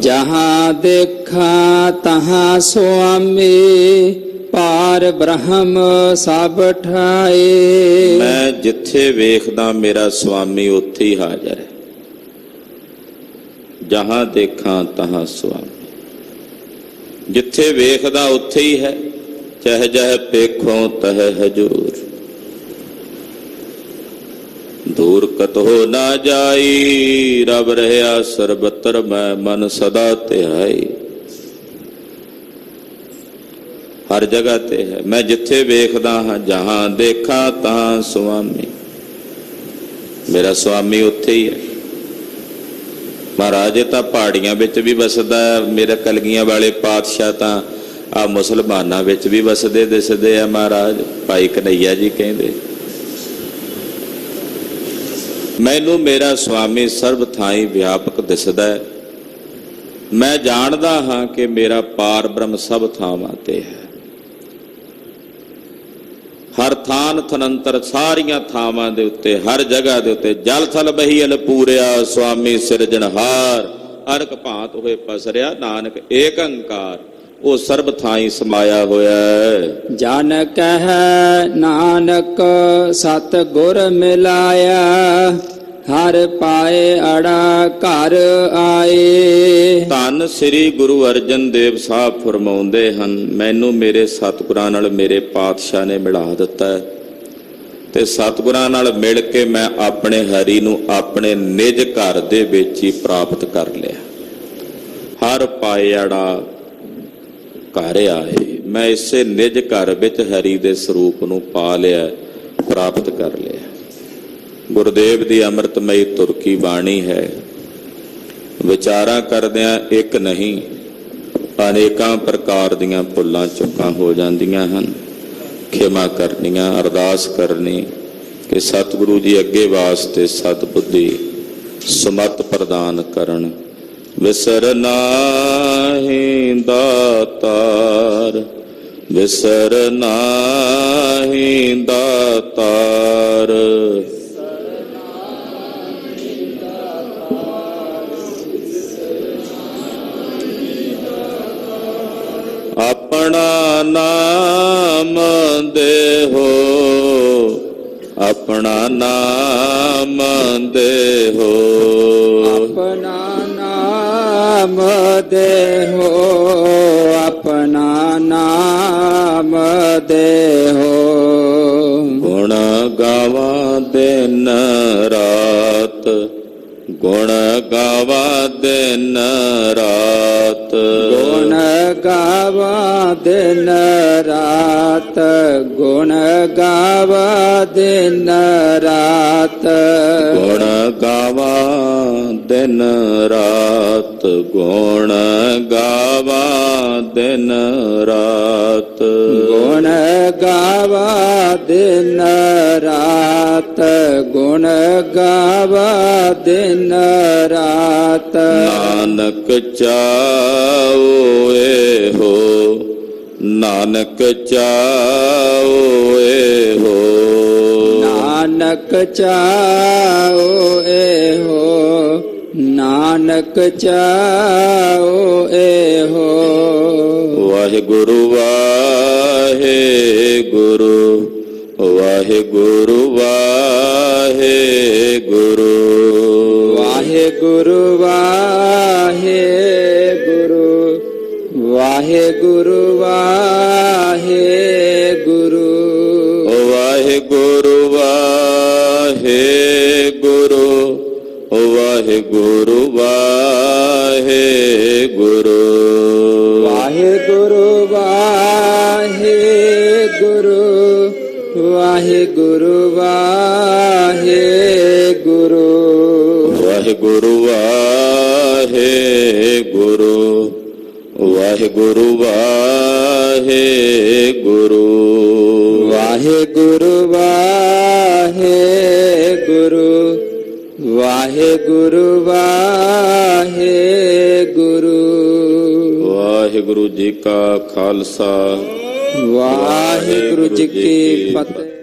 ਜਹਾਂ ਦੇਖਾਂ ਤਹਾਂ ਸੁਆਮੀ, ਪਾਰ ਬ੍ਰਹਮ ਸਭ ਠਾਏ। ਮੈਂ ਜਿੱਥੇ ਵੇਖਦਾ ਮੇਰਾ ਸੁਆਮੀ ਉੱਥੇ ਹੀ ਹਾਜ਼ਰ ਹੈ। ਜਹਾਂ ਦੇਖਾਂ ਤਹਾਂ ਸੁਆਮੀ, ਜਿੱਥੇ ਵੇਖਦਾ ਉੱਥੇ ਹੀ ਹੈ। ਚਹ ਜਹ ਪੇਖੋਂ ਤਹ ਹਜੂਰ, ਦੂਰ ਕਤੋ ਨਾ ਜਾਈ। ਰਬ ਰਹਿਆ ਸਰਬਤਰ ਮੈਂ, ਮਨ ਸਦਾ ਧਿਆਈ। ਹਰ ਜਗ੍ਹਾ ਤੇ ਹੈ। ਮੈਂ ਜਿੱਥੇ ਵੇਖਦਾ ਹਾਂ, ਜਹਾਂ ਦੇਖਾਂ ਤਹਾਂ ਸੁਆਮੀ, ਮੇਰਾ ਸੁਆਮੀ ਉੱਥੇ ਹੀ ਹੈ। ਮਹਾਰਾਜ ਤਾਂ ਪਹਾੜੀਆਂ ਵਿੱਚ ਵੀ ਵਸਦਾ ਹੈ, ਮੇਰੇ ਕਲਗੀਆਂ ਵਾਲੇ ਪਾਤਸ਼ਾਹ ਤਾਂ ਆ ਮੁਸਲਮਾਨਾਂ ਵਿੱਚ ਵੀ ਵਸਦੇ ਦਿਸਦੇ ਆ। ਮਹਾਰਾਜ ਭਾਈ ਕਨਈਆ ਜੀ ਕਹਿੰਦੇ, ਮੈਨੂੰ ਮੇਰਾ ਸੁਆਮੀ ਸਰਬ ਥਾਈਂ ਵਿਆਪਕ ਦਿਸਦਾ ਹੈ। ਮੈਂ ਜਾਣਦਾ ਹਾਂ ਕਿ ਮੇਰਾ ਪਾਰ ਬ੍ਰਹਮ ਸਭ ਥਾਵਾਂ ਤੇ ਹੈ। ਹਰ ਥਾਨ ਥਨੰਤਰ, ਸਾਰੀਆਂ ਥਾਵਾਂ ਦੇ ਉੱਤੇ, ਹਰ ਜਗ੍ਹਾ ਦੇ ਉੱਤੇ ਜਲ ਥਲ ਬਹੀਅਲ ਪੂਰਿਆ, ਸੁਆਮੀ ਸਿਰਜਣਹਾਰ। ਅਰਕ ਭਾਂਤ ਹੋਏ ਪਸਰਿਆ, ਨਾਨਕ ਏਕ ਓੰਕਾਰ। ਉਹ ਸਰਬ ਥਾਈਂ ਸਮਾਇਆ ਹੋਇਆ ਹੈ। ਜਨ ਕਹਿ ਨਾਨਕ ਸਤ ਗੁਰ ਮਿਲਾਇਆ, ਹਰ ਪਾਏ ਅੜਾ ਘਰ ਆਏ। ਧੰਨ ਸ੍ਰੀ ਗੁਰੂ ਅਰਜਨ ਦੇਵ ਸਾਹਿਬ ਫਰਮਾਉਂਦੇ ਹਨ, ਮੈਨੂੰ ਮੇਰੇ ਸਤਿਗੁਰਾਂ ਨਾਲ ਮੇਰੇ ਪਾਤਸ਼ਾਹ ਨੇ ਮਿਲਾ ਦਿੱਤਾ ਹੈ, ਤੇ ਸਤਿਗੁਰਾਂ ਨਾਲ ਮਿਲ ਕੇ ਮੈਂ ਆਪਣੇ ਹਰੀ ਨੂੰ ਆਪਣੇ ਨਿਜ ਘਰ ਦੇ ਵਿੱਚ ਹੀ ਪ੍ਰਾਪਤ ਕਰ ਲਿਆ। ਹਰ ਪਾਏ ਅੜਾ ਘਰ ਆਏ, ਮੈਂ ਇਸੇ ਨਿਜ ਘਰ ਵਿੱਚ ਹਰੀ ਦੇ ਸਰੂਪ ਨੂੰ ਪਾ ਲਿਆ, ਪ੍ਰਾਪਤ ਕਰ ਲਿਆ। ਗੁਰਦੇਵ ਦੀ ਅੰਮ੍ਰਿਤਮਈ ਤੁਰਕੀ ਬਾਣੀ ਹੈ। ਵਿਚਾਰਾਂ ਕਰਦਿਆਂ ਇੱਕ ਨਹੀਂ, ਅਨੇਕਾਂ ਪ੍ਰਕਾਰ ਦੀਆਂ ਭੁੱਲਾਂ ਚੁੱਕਾਂ ਹੋ ਜਾਂਦੀਆਂ ਹਨ। ਖਿਮਾ ਕਰਨੀਆਂ, ਅਰਦਾਸ ਕਰਨੀ ਕਿ ਸਤਿਗੁਰੂ ਜੀ ਅੱਗੇ ਵਾਸਤੇ ਸਤਿਬੁੱਧੀ ਸਮਤ ਪ੍ਰਦਾਨ ਕਰਨ। ਵਿਸਰ ਨਾਹੀਂ ਦਾਤਾਰ, ਵਿਸਰ ਨਾਹੀਂ ਦਾਤਾਰ। ਆਪਣਾ ਨਾਮ ਦੇਹੋ, ਆਪਣਾ ਨਾਮ ਦੇਹੋ, ਆਪਣਾ ਨਾਮ ਦੇਹੋ, ਆਪਣਾ ਨਾਮ ਦੇਹੋ। ਗੁਣ ਗਾਵਾਂ ਦਿਨ ਰਾਤ, ਗੁਣ ਗਾਵਾਂ ਦਿਨ ਰਾਤ, ਗੁਣ ਗਾਵਾਂ ਦਿਨ ਰਾਤ, ਗੁਣ ਗਾਵਾਂ ਦਿਨ ਰਾਤ, ਗੁਣ ਗਾਵਾਂ ਦਿਨ ਰਾਤ, ਗੁਣ ਗਾਵਾਂ ਦਿਨ ਰਾਤ, ਗੁਣ ਗਾਵਾਂ ਦਿਨ ਰਾਤ, ਗੁਣ ਗਾਵਾਂ ਦਿਨ ਰਾਤ। ਨਾਨਕ ਚਾਓ ਇਹੋ, ਨਾਨਕ ਚਾਓ ਇਹੋ, ਨਾਨਕ ਚਾਓ ਇਹੋ, ਨਾਨਕ ਚਾਓ ਇਹੋ। ਵਾਹਿਗੁਰੂ ਵਾਹਿਗੁਰੂ, ਵਾਹਿਗੁਰੂ ਵਾਹਿਗੁਰੂ, ਵਾਹਿਗੁਰੂ ਵਾਹਿਗੁਰੂ, ਵਾਹਿਗੁਰੂ ਵਾਹਿਗੁਰੂ, ਵਾਹਿਗੁਰੂ ਵਾਹਿਗੁਰੂ, ਵਾਹਿਗੁਰੂ ਵਾਹਿਗੁਰੂ, ਵਾਹਿਗੁਰੂ ਵਾਹਿਗੁਰੂ, ਵਾਹਿਗੁਰੂ ਵਾਹਿਗੁਰੂ, ਵਾਹਿਗੁਰੂ ਵਾਹਿਗੁਰੂ, ਵਾਹਿਗੁਰੂ ਵਾਹਿਗੁਰੂ, ਵਾਹਿਗੁਰੂ ਵਾਹਿਗੁਰੂ, ਵਾਹਿਗੁਰੂ ਵਾਹਿਗੁਰੂ। ਵਾਹਿਗੁਰੂ ਜੀ ਕਾ ਖਾਲਸਾ ਵਾਹਿਗੁਰੂ ਜੀ ਕੀ ਫਤਿਹ।